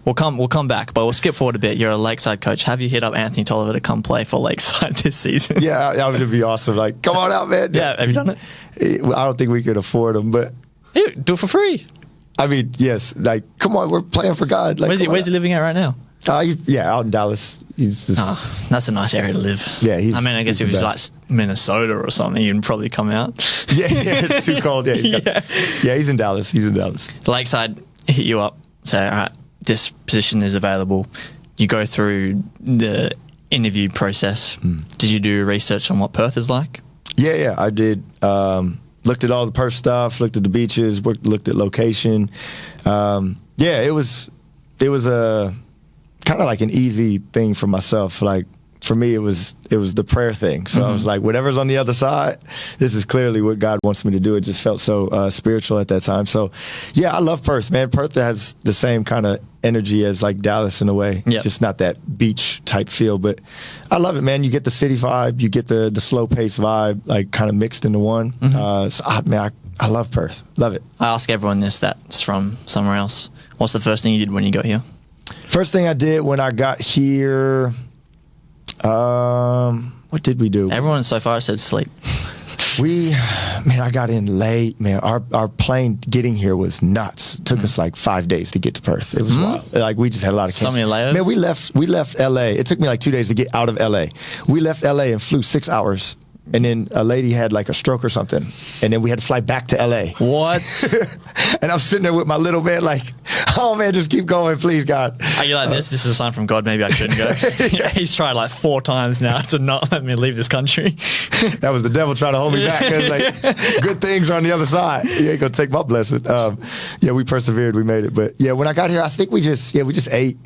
We'll come back, but we'll skip forward a bit. You're a Lakeside coach. Have you hit up Anthony Tolliver to come play for Lakeside this season? Yeah, that would be awesome. Like, come on out, man. Yeah, have you done it? I don't think we could afford him, but Yeah, do it for free. I mean, yes. Like, come on, we're playing for God. Like, Where's he living at right now? Out in Dallas. He's just, That's a nice area to live. Yeah, I mean, I guess if he's it the was best. like Minnesota or something, you'd probably come out. yeah, it's too cold. Yeah, yeah, he's in Dallas. Lakeside hit you up, say, all right, this position is available. You go through the interview process. Did you do research on what Perth is like? Yeah, I did. Looked at all the Perth stuff, looked at the beaches, looked at location. It was a kind of like an easy thing for myself. Like, for me, it was the prayer thing. So I was like, whatever's on the other side, this is clearly what God wants me to do. It just felt so spiritual at that time. So, yeah, I love Perth, man. Perth has the same kind of energy as like Dallas in a way. Yep. Just not that beach type feel, but I love it, man. You get the city vibe, you get the slow pace vibe, like kind of mixed into one. I love Perth. Love it. I ask everyone this that's from somewhere else. What's the first thing you did when you got here? First thing I did when I got here, what did we do? Everyone so far said sleep. I got in late, man. Our plane getting here was nuts. It took us like 5 days to get to Perth. It was wild. Like, we just had a lot of So many layovers? Man, we left LA. It took me like 2 days to get out of LA. We left LA and flew 6 hours. And then a lady had like a stroke or something. And then we had to fly back to LA. What? And I'm sitting there with my little man like, oh man, just keep going, please, God. Are you like this? This is a sign from God. Maybe I shouldn't go. Yeah, he's tried like 4 times now to not let me leave this country. That was the devil trying to hold me back. It was like, good things are on the other side. You ain't gonna take my blessing. We persevered. We made it. But yeah, when I got here, I think we just ate.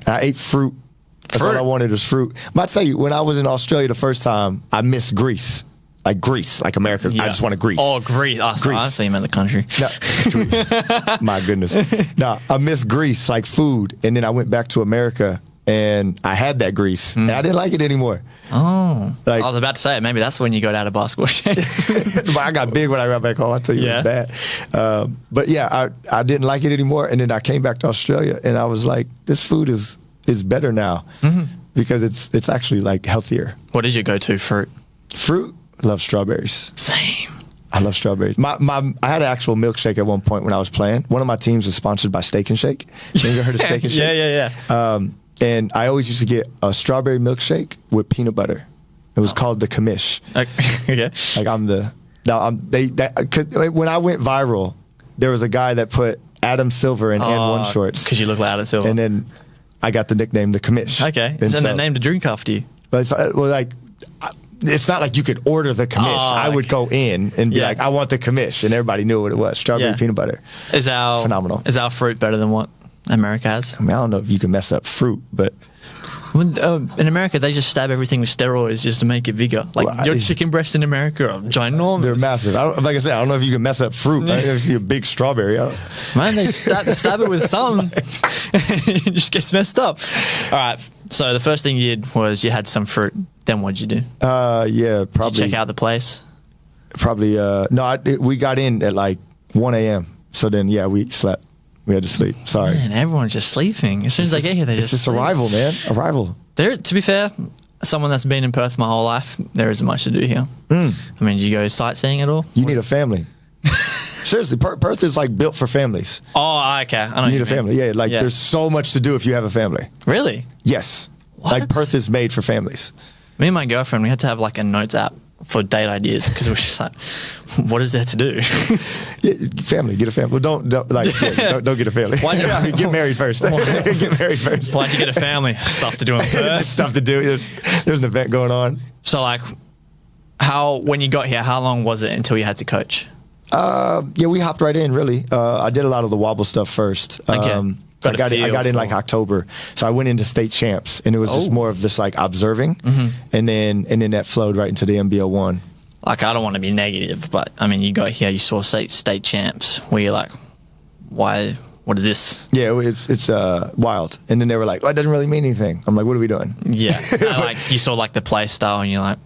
I ate fruit. That's all I wanted was fruit. But I tell you, when I was in Australia the first time, I missed Greece. Like America. Yeah. I just wanted Greece. Oh, Greece. I thought you meant the country. No, Greece. My goodness. No, I missed Greece, like food. And then I went back to America and I had that Greece. And I didn't like it anymore. Oh. Like, I was about to say, maybe that's when you got out of basketball shape. but I got big when I got back home. I tell you, it was bad. But yeah, I didn't like it anymore. And then I came back to Australia and I was like, this food is better now because it's actually like healthier. What is your go-to fruit? Fruit? I love strawberries. Same. I love strawberries. I had an actual milkshake at one point when I was playing. One of my teams was sponsored by Steak and Shake. You ever heard of Steak and Shake? Yeah. And I always used to get a strawberry milkshake with peanut butter. It was called the commish. Okay. Like when I went viral, there was a guy that put Adam Silver in N1 shorts. Because you look like Adam Silver. And then I got the nickname the commish. Okay. And so they named a drink after you. But it's not like you could order the commish. I would go in and be like, I want the commish. And everybody knew what it was. Strawberry peanut butter. Phenomenal. Is our fruit better than what America has? I mean, I don't know if you can mess up fruit, but... in America, they just stab everything with steroids just to make it bigger. Like, your chicken breasts in America are ginormous. They're massive. Like I said, I don't know if you can mess up fruit. I never see a big strawberry. Man, they stab it with something. It just gets messed up. All right. So the first thing you did was you had some fruit. Then what'd you do? Yeah, probably. Did you check out the place? Probably. We got in at like 1 a.m. So then, we slept. We had to sleep. Sorry. Man, everyone's just sleeping. As soon as they get here, they just It's just sleep. arrival, man. Arrival. To be fair, someone that's been in Perth my whole life, there isn't much to do here. I mean, did you go sightseeing at all? You need a family. Seriously, Perth is like built for families. Oh, okay. I know You need a family. Yeah, there's so much to do if you have a family. Really? Yes. What? Like Perth is made for families. Me and my girlfriend, we had to have like a notes app for date ideas because we were just like, what is there to do? Family, get a family. Well, don't get a family. Get married first. Get married first. Why'd you get a family? Stuff to do in Perth. Just stuff to do. There's an event going on. So like, when you got here, how long was it until you had to coach? We hopped right in, really. I did a lot of the wobble stuff first. Okay. I got in like October, so I went into state champs, and it was just more of this like observing, and then that flowed right into the NBL one. Like, I don't want to be negative, but I mean, you got here, you saw state champs, where you're like, why? What is this? Yeah, it's wild. And then they were like, "Oh, it doesn't really mean anything." I'm like, "What are we doing?" Yeah, and like you saw like the play style, and you're like,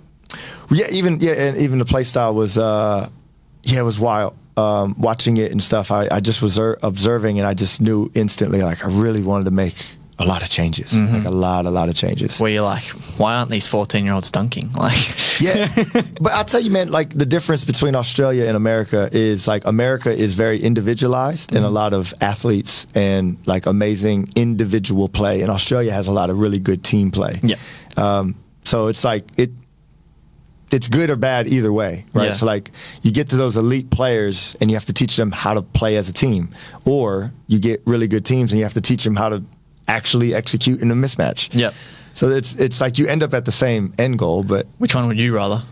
and even the play style was it was wild. Watching it and stuff, I just was observing, and I just knew instantly, like, I really wanted to make a lot of changes, like a lot of changes. Where you're like, why aren't these 14-year-olds dunking? Like, yeah, but I'll tell you, man, like the difference between Australia and America is like America is very individualized in a lot of athletes and like amazing individual play, and Australia has a lot of really good team play. Yeah. So it's like it's good or bad either way, right? Yeah. So like you get to those elite players and you have to teach them how to play as a team, or you get really good teams and you have to teach them how to actually execute in a mismatch. Yep. So it's like you end up at the same end goal, but which one would you rather?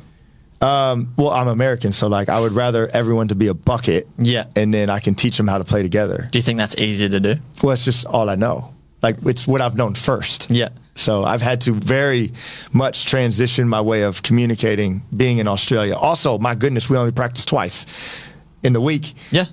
Well, I'm American, so like I would rather everyone to be a bucket. Yeah. And then I can teach them how to play together. Do you think that's easier to do? Well, it's just all I know. Like it's what I've known first. Yeah. So I've had to very much transition my way of communicating being in Australia. Also, my goodness, we only practice twice in the week. Yeah.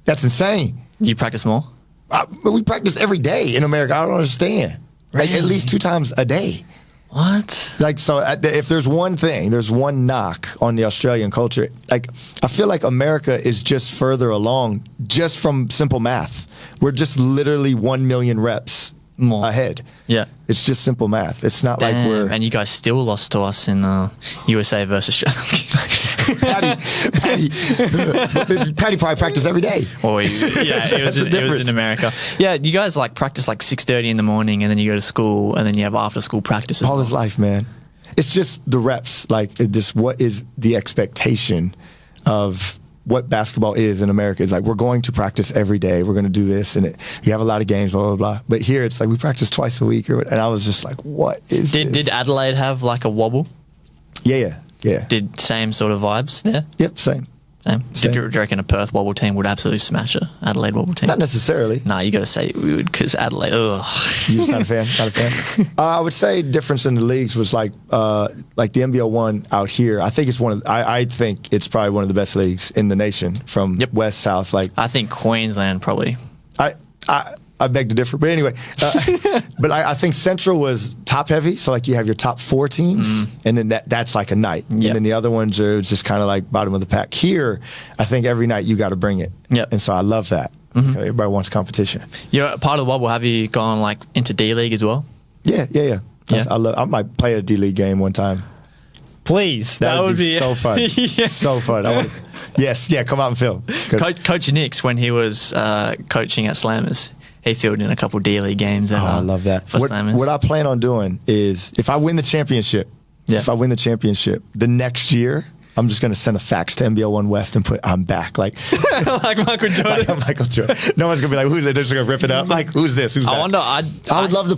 That's insane. You practice more? But we practice every day in America. I don't understand. Like at least 2 times a day. What? Like, so if there's one knock on the Australian culture, like I feel like America is just further along just from simple math. We're just literally 1 million reps more ahead. Yeah. It's just simple math. It's not like we're... And you guys still lost to us in USA versus Australia. Patty probably practiced every day. Well, it was in America. Yeah, you guys like practice like 6:30 in the morning, and then you go to school, and then you have after school practice. All his life, man. It's just the reps. Like, what is the expectation of what basketball is in America? It's like, we're going to practice every day. We're going to do this. And you have a lot of games, blah, blah, blah. But here it's like we practice twice a week. And I was just like, what is this? Did Adelaide have like a wobble? Yeah. Did same sort of vibes there? Yep, same. Did you reckon a Perth wobble team would absolutely smash a Adelaide wobble team? Not necessarily. Nah, you got to say we would, because Adelaide. Ugh. You're just not a fan. I would say difference in the leagues was like the NBL one out here. I think it's I think it's probably one of the best leagues in the nation from west south. Like I think Queensland probably. I beg to differ, but anyway, but I think Central was top heavy. So like you have your top 4 teams, and then that's like a night, and then the other ones are just kind of like bottom of the pack. Here, I think every night you got to bring it, and so I love that. Everybody wants competition. You're part of the wobble. Have you gone like into D League as well? Yeah. I might play a D League game one time. Please, that would be so fun. Yeah. So fun. Yes, come out and film. Coach Nix, when he was coaching at Slammers, he filled in a couple D League games. I love that. For Slammers. What I plan on doing is, if I win the championship, the next year, I'm just going to send a fax to NBL One West and put, I'm back. Like Michael Jordan. Like Michael Jordan. No one's going to be like, who's that? They're just going to rip it up. Like, who's this? Who's that? I would love to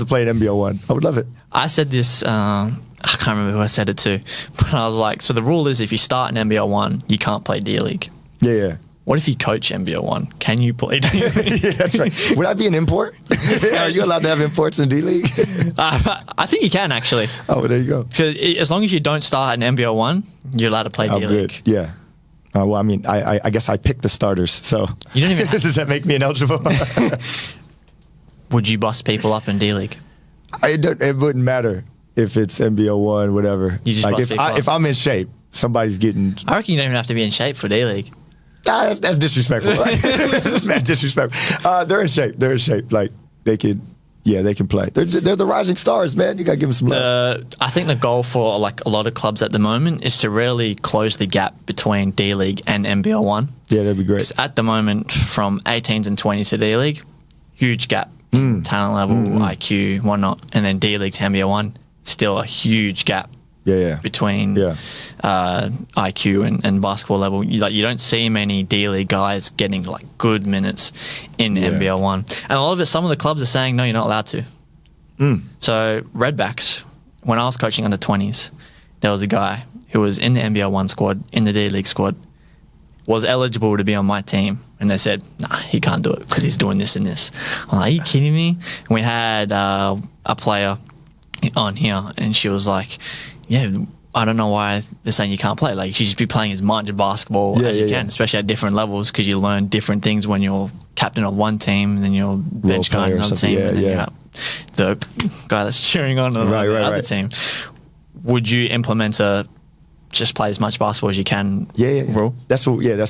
play at NBL One. I would love it. I said this, I can't remember who I said it to, but I was like, so the rule is if you start in NBL One, you can't play D League. Yeah. What if you coach NBL One? Can you play D League? Yeah, that's right. Would I be an import? Are you allowed to have imports in D League? I think you can, actually. Oh, well, there you go. So as long as you don't start in NBL One, you're allowed to play D League. Good. Yeah. Well, I mean, I guess I picked the starters, so you don't even does that make me ineligible? Would you bust people up in D League? It wouldn't matter if it's NBL One, whatever. You just like if I'm in shape, somebody's getting. I reckon you don't even have to be in shape for D League. That's disrespectful. That's mad disrespectful. They're in shape. Like they can play. They're the rising stars, man. You got to give them some love. I think the goal for like a lot of clubs at the moment is to really close the gap between D League and NBL One. Yeah, that'd be great. 'Cause at the moment, from 18s and 20s to D League, huge gap. Talent level, IQ, whatnot, and then D League to NBL One, still a huge gap. Between IQ and basketball level. You don't see many D League guys getting like good minutes in NBL One, and a lot of it, some of the clubs are saying no, you're not allowed to. So Redbacks, when I was coaching under 20s, there was a guy who was in the NBL One squad, in the D League squad, was eligible to be on my team, and they said, nah, he can't do it because he's doing this and this. I'm like, are you kidding me? And we had a player on here, and she was like, yeah, I don't know why they're saying you can't play. Like, you should just be playing as much basketball as you can, especially at different levels, because you learn different things when you're captain of one team, and then you're bench guy on another team, and then you're the guy that's cheering on the other team. Would you implement a just play as much basketball as you can rule? That's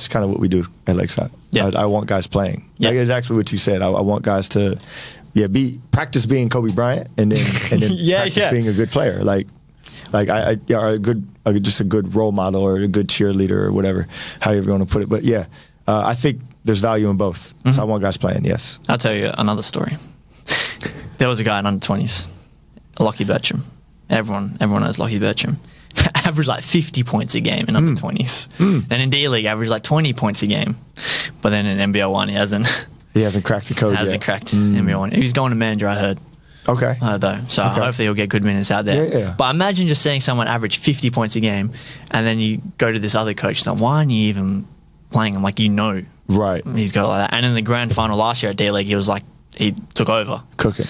kind of what we do at Lakeside. I want guys playing. Like exactly what you said. I want guys to practice being Kobe Bryant, and then practice being a good player. Like just a good role model or a good cheerleader or whatever, however you want to put it. But I think there's value in both. Mm-hmm. So I want guys playing. Yes. I'll tell you another story. There was a guy in under 20s, Lockie Bertram. Everyone knows Lockie Bertram. Averaged like 50 points a game in under 20s. Then in D-League, averaged like 20 points a game. But then in NBL 1, he hasn't cracked the code yet. Cracked NBL 1. He's going to manager, I heard. Okay. So hopefully he'll get good minutes out there. Yeah. But imagine just seeing someone average 50 points a game, and then you go to this other coach, so why aren't you even playing him? Like, right. He's got like that. And in the grand final last year at D-League, he was like, he took over. Cooking.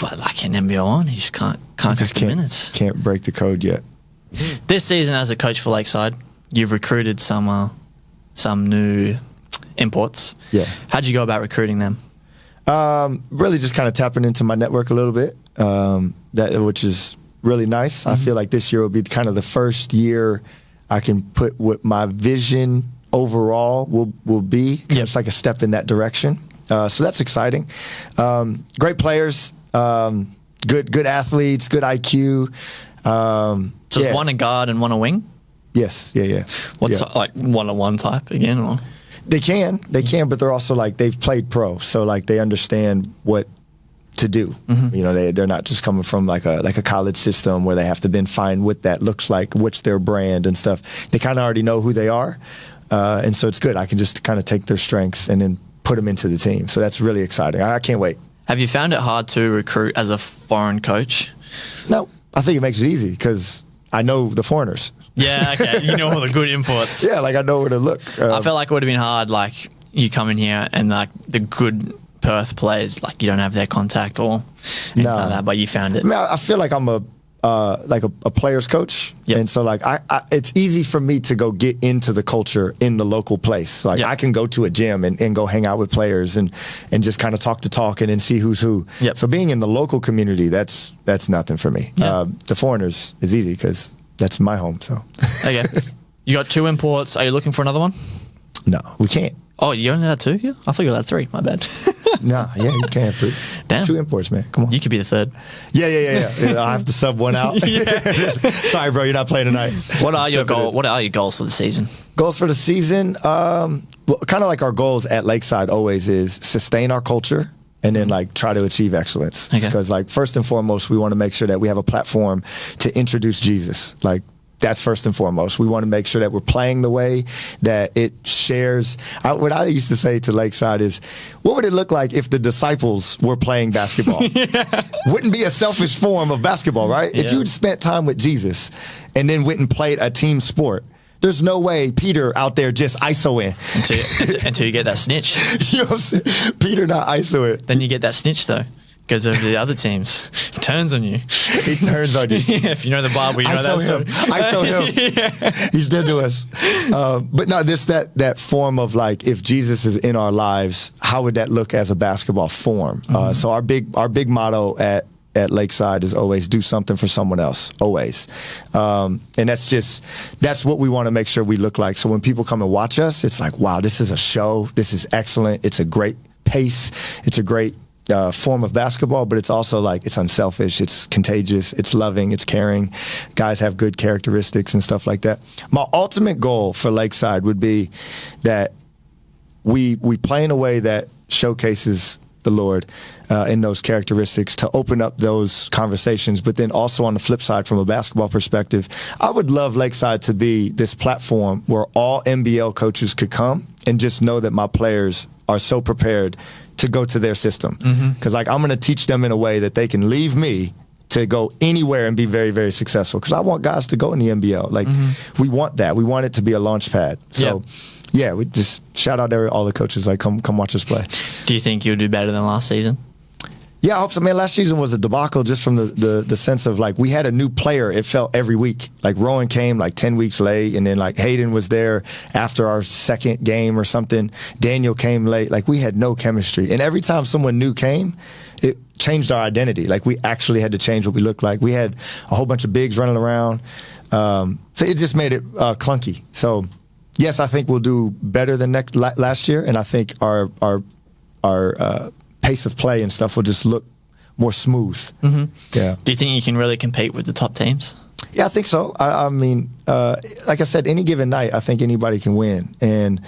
But like in NBL 1, he just can't get the minutes. Can't break the code yet. This season, as a coach for Lakeside, you've recruited some new imports. Yeah. How'd you go about recruiting them? Really just kind of tapping into my network a little bit, which is really nice. I feel like this year will be kind of the first year I can put what my vision overall will be. It's like a step in that direction. So that's exciting. Great players, good athletes, good IQ. So it's one a guard and one a wing? Yes. Yeah. What's like one-on-one type again? Or? They can, but they're also like, they've played pro, so like they understand what to do. Mm-hmm. You know, they're not just coming from like a college system where they have to then find what that looks like, what's their brand and stuff. They kind of already know who they are, and so it's good. I can just kind of take their strengths and then put them into the team. So that's really exciting. I can't wait. Have you found it hard to recruit as a foreign coach? No, I think it makes it easy because I know the foreigners. Yeah, okay. You know all the good imports. Yeah, like I know where to look. I felt like it would have been hard, like you come in here and like the good Perth players, like you don't have their contact or anything like that, but you found it. I mean, I feel like I'm a player's coach, and so like I it's easy for me to go get into the culture in the local place. Like I can go to a gym and go hang out with players and just kind of talk and then see who's who. So being in the local community, that's nothing for me. The foreigners is easy because that's my home. So okay, you got 2 imports. Are you looking for another one? No, we can't. Oh, you only had 2 here? I thought you had 3. My bad. No, you can't have 3. Damn. 2 imports, man. Come on. You could be the 3rd. Yeah. I have to sub one out. Sorry, bro, you're not playing tonight. What are your goals for the season? Goals for the season? Well, kind of like our goals at Lakeside always is sustain our culture and then like try to achieve excellence. Because like first and foremost, we want to make sure that we have a platform to introduce Jesus. Like that's first and foremost. We want to make sure that we're playing the way that it shares. What I used to say to Lakeside is, what would it look like if the disciples were playing basketball? Wouldn't be a selfish form of basketball, right? If you'd spent time with Jesus and then went and played a team sport, there's no way Peter out there just ISO in. Until you get that snitch. You know what I'm saying? Peter not ISO it. Then you get that snitch though. Goes over to the other teams, turns on you. He turns on you. If you know the Bible, you know that story. I saw him. He's dead to us. But no, there's that form of like, if Jesus is in our lives, how would that look as a basketball form? So our big motto at Lakeside is always do something for someone else, always. And that's what we want to make sure we look like. So when people come and watch us, it's like, wow, this is a show. This is excellent. It's a great pace. It's a great form of basketball, but it's also like it's unselfish, it's contagious, it's loving, it's caring. Guys have good characteristics and stuff like that. My ultimate goal for Lakeside would be that we play in a way that showcases the Lord in those characteristics to open up those conversations. But then also on the flip side, from a basketball perspective, I would love Lakeside to be this platform where all NBL coaches could come and just know that my players are so prepared to go to their system. Because like I'm going to teach them in a way that they can leave me to go anywhere and be very, very successful. Because I want guys to go in the NBL. Like we want that. We want it to be a launch pad. So Yeah, we just shout out to all the coaches. Like, come watch us play. Do you think you'll do better than last season? Yeah, I hope so. Man, last season was a debacle just from the sense of, like, we had a new player, it felt, every week. Like, Rowan came, like, 10 weeks late, and then, like, Hayden was there after our second game or something. Daniel came late. Like, we had no chemistry. And every time someone new came, it changed our identity. Like, we actually had to change what we looked like. We had a whole bunch of bigs running around. So it just made it clunky. So, yes, I think we'll do better than last year, and I think our pace of play and stuff will just look more smooth. Mm-hmm. Yeah. Do you think you can really compete with the top teams? Yeah, I think so. I mean, like I said, any given night, I think anybody can win. And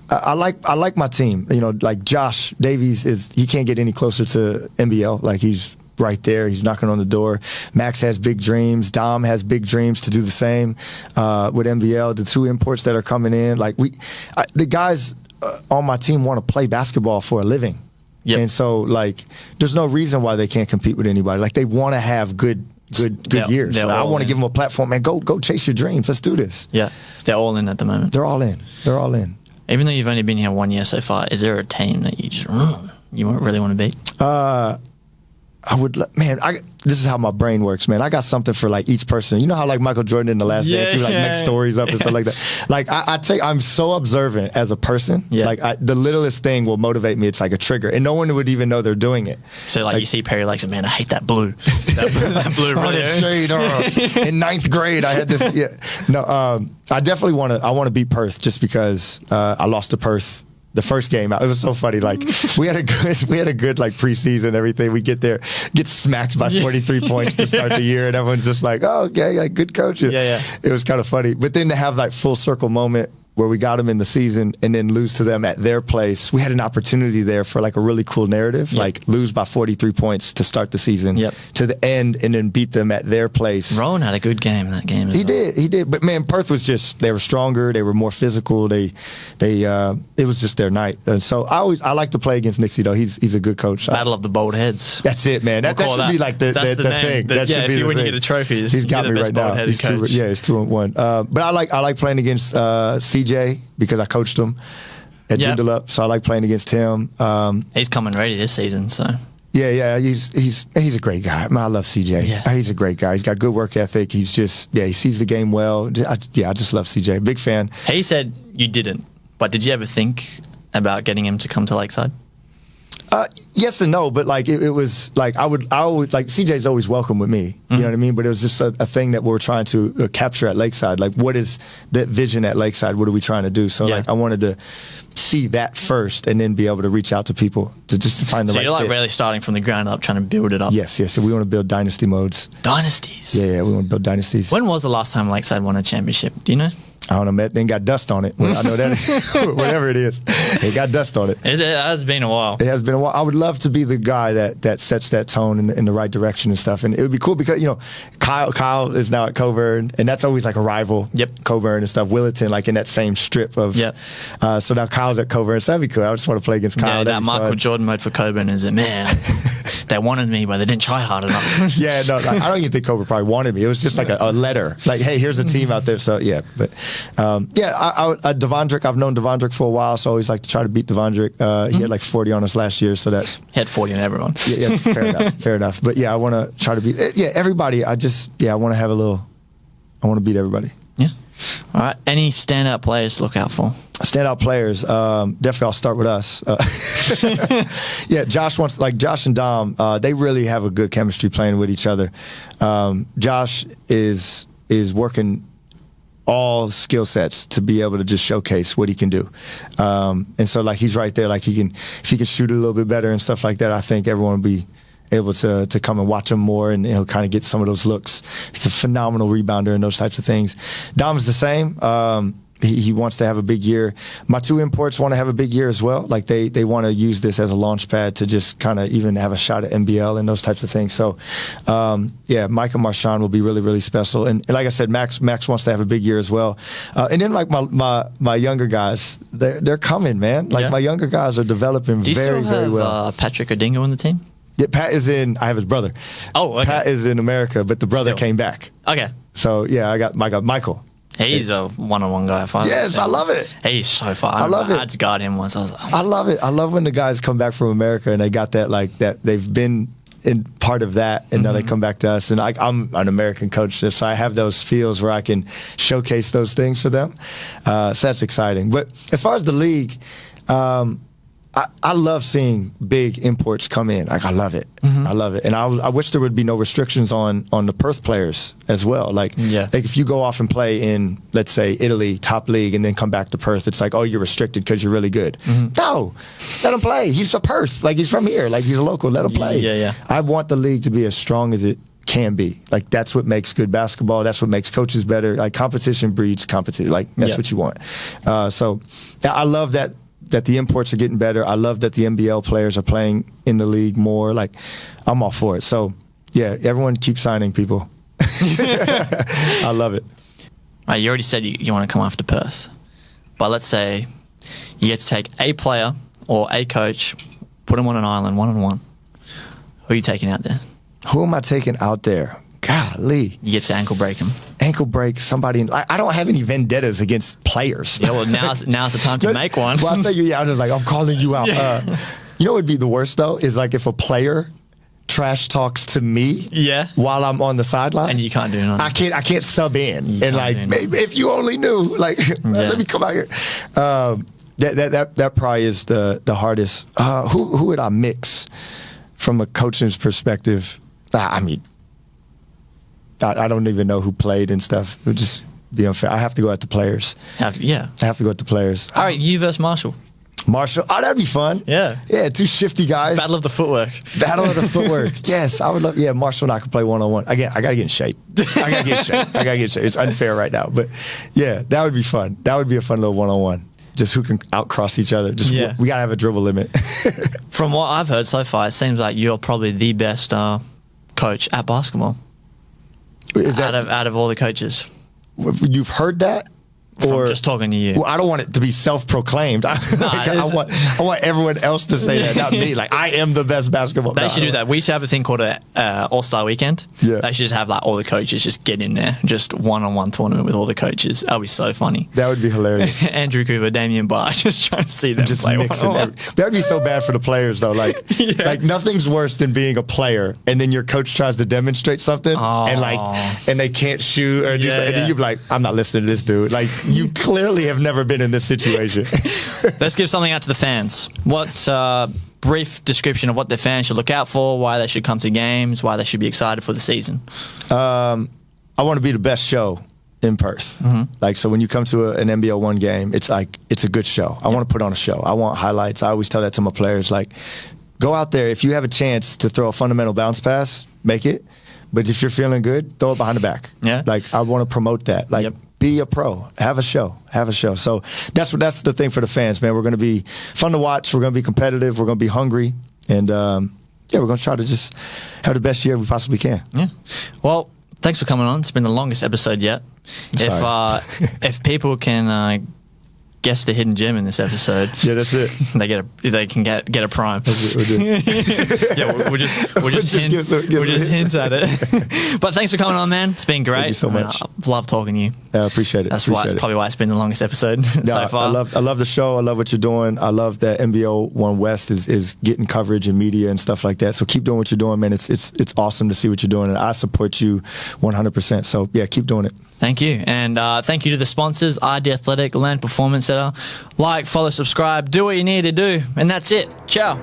I like my team. You know, like Josh Davies he can't get any closer to NBL. Like, he's right there. He's knocking on the door. Max has big dreams. Dom has big dreams to do the same with NBL. The 2 imports that are coming in, like the guys on my team want to play basketball for a living. Yep. And so, like, there's no reason why they can't compete with anybody. Like, they want to have good years. So I want to give them a platform. Man, go chase your dreams. Let's do this. Yeah, they're all in at the moment. They're all in. Even though you've only been here 1 year so far, is there a team that you really want to beat? I would, man. This is how my brain works, man. I got something for, like, each person. You know how, like, Michael Jordan in The Last Dance, you like make stories up and stuff like that. Like, I'm so observant as a person. Yeah. Like, the littlest thing will motivate me. It's like a trigger, and no one would even know they're doing it. So, like you see Perry Lakes, man, I hate that blue. that blue that shade. In 9th grade, I had this. Yeah, no. I definitely want to beat Perth just because I lost to Perth the first game. It was so funny. Like, we had a good like preseason, everything. We get there, get smacked by 43 points to start the year, and everyone's just like, oh, okay, like, good coaching. Yeah. It was kind of funny. But then to have like full circle moment where we got them in the season and then lose to them at their place, we had an opportunity there for like a really cool narrative, like lose by 43 points to start the season to the end and then beat them at their place. Rowan had a good game in that game as well. He did. But man, Perth was just, they were stronger, they were more physical, it was just their night. And so I like to play against Nixie though. He's a good coach. Battle of the bold heads. That's it, man. That should be like the thing. That should be the when thing. You get a trophy, he's got me right now. He's 2-1. But I like playing against CJ because I coached him at Joondalup, so I like playing against him. He's coming ready this season, so. Yeah, he's a great guy. Man, I love CJ. Yeah. He's a great guy. He's got good work ethic. He's just, he sees the game well. I just love CJ. Big fan. He said you didn't, but did you ever think about getting him to come to Lakeside? Yes and no, but like it was like I would like CJ's always welcome with me. You know what I mean? But it was just a thing that we're trying to capture at Lakeside. Like, what is that vision at Lakeside? What are we trying to do? So like I wanted to see that first and then be able to reach out to people to find the right fit. So you're like really starting from the ground up, trying to build it up. Yes. So we want to build dynasty modes. Dynasties. Yeah, we want to build dynasties. When was the last time Lakeside won a championship? Do you know? I don't know, man. Then got dust on it. Well, I know that. Whatever it is, it got dust on it. It has been a while. It has been a while. I would love to be the guy that sets that tone in the right direction and stuff. And it would be cool because, Kyle is now at Coburn, and that's always like a rival. Yep. Coburn and stuff. Willerton, like in that same strip of. Yep. So now Kyle's at Coburn, so that'd be cool. I just want to play against Kyle. Yeah, that Michael Jordan mode for Coburn is it, man. They wanted me, but they didn't try hard enough. Yeah, no, I don't even think Coburn probably wanted me. It was just like a letter, like, hey, here's a team out there. So yeah, but Devondrick, I've known Devondrick for a while, so I always like to try to beat Devondrick. He had like 40 on us last year, so that he had 40 on everyone. Yeah, fair enough. But yeah, I want to try to beat everybody. I want to have I want to beat everybody. Yeah. All right. Any standout players to look out for? Standout players, definitely I'll start with us. Josh and Dom, they really have a good chemistry playing with each other. Josh is working all skill sets to be able to just showcase what he can do. And so like he's right there, like if he can shoot a little bit better and stuff like that, I think everyone will be able to come and watch him more and kind of get some of those looks. He's a phenomenal rebounder and those types of things. Dom's the same. He wants to have a big year. My 2 imports want to have a big year as well. Like they want to use this as a launch pad to just kind of even have a shot at NBL and those types of things. So, Mike and Marshawn will be really, really special. And like I said, Max wants to have a big year as well. And then like my younger guys, they're coming, man. Like my younger guys are developing very, very well. Patrick Odingo on the team? Yeah, Pat is in. I have his brother. Oh, okay. Pat is in America, but the brother came back. Okay. So yeah, I got Michael. He's a one-on-one guy. Yes, I love it. He's so fun. I love it. I had to guard him once. I was like, I love it. I love when the guys come back from America and they got that, like, that they've been in part of that, and now they come back to us. And I'm an American coach, so I have those feels where I can showcase those things for them. So that's exciting. But as far as the league, I love seeing big imports come in. Like, I love it. I love it. And I wish there would be no restrictions on the Perth players as well. Like if you go off and play in, let's say, Italy, top league, and then come back to Perth, it's like, oh, you're restricted because you're really good. No, let him play. He's from Perth. Like, he's from here. Like, he's a local. Let him play. Yeah. I want the league to be as strong as it can be. Like, that's what makes good basketball. That's what makes coaches better. Like, competition breeds competition. Like, that's what you want. So I love that the imports are getting better. I love that the NBL players are playing in the league more. Like, I'm all for it. So, yeah, everyone keep signing people. I love it. All right, you already said you want to come after Perth. But let's say you get to take a player or a coach, put them on an island, one-on-one. Who are you taking out there? Who am I taking out there? Golly. You get to ankle break him. Ankle break somebody. I don't have any vendettas against players. Yeah, well, now's the time to make one. Well, I'll tell you, I was like, I'm calling you out. You know what would be the worst, though, is like if a player trash talks to me while I'm on the sideline. And you can't do nothing. I can't sub in. And like, maybe if you only knew, like, let me come out here. That probably is the hardest. Who would I mix from a coaching's perspective? I mean, I don't even know who played and stuff. It would just be unfair. I have to go at the players. I have to go at the players. All right, you versus Marshall. Marshall. Oh, that'd be fun. Yeah. Yeah, two shifty guys. Battle of the footwork. Battle of the footwork. Yes, I would love. Yeah, Marshall and I could play one-on-one. Again, I got to get in shape. I got to get in shape. It's unfair right now. But, yeah, that would be fun. That would be a fun little one-on-one. Just who can outcross each other. We got to have a dribble limit. From what I've heard so far, it seems like you're probably the best coach at basketball. Out of all the coaches. You've heard that? Or just talking to you. Well, I don't want it to be self-proclaimed. I want everyone else to say that, not me. Like, I am the best basketball. They should do that. We used to have a thing called a All-Star Weekend. Yeah. They should just have like all the coaches just get in there, just one-on-one tournament with all the coaches. That would be so funny. That would be hilarious. Andrew Cooper, Damian Barr, just trying to see them just play one-on-one. That would be so bad for the players, though. Like, like nothing's worse than being a player and then your coach tries to demonstrate something and they can't shoot or and then you're like, I'm not listening to this dude. Like, you clearly have never been in this situation. Let's give something out to the fans. What brief description of what the fans should look out for, why they should come to games, why they should be excited for the season? I want to be the best show in Perth. Like, so when you come to an NBL 1 game, it's like, it's a good show. I want to put on a show. I want highlights. I always tell that to my players, like, go out there. If you have a chance to throw a fundamental bounce pass, make it. But if you're feeling good, throw it behind the back. Yeah. Like, I want to promote that. Like, be a pro. Have a show. So that's the thing for the fans, man. We're going to be fun to watch. We're going to be competitive. We're going to be hungry. And, we're going to try to just have the best year we possibly can. Yeah. Well, thanks for coming on. It's been the longest episode yet. If people can guess the hidden gem in this episode, that's it. They can get a prime. That's what we'll do. we'll just hint at it. But thanks for coming on, man. It's been great. Thank you so much. I love talking to you. Yeah, I appreciate it. That's probably why it's been the longest episode so far. I love the show. I love what you're doing. I love that NBL 1 West is getting coverage in media and stuff like that. So keep doing what you're doing, man. It's awesome to see what you're doing, and I support you 100%. So yeah, keep doing it. Thank you. And thank you to the sponsors, ID Athletic, Land Performance Center. Like, follow, subscribe, do what you need to do. And that's it. Ciao.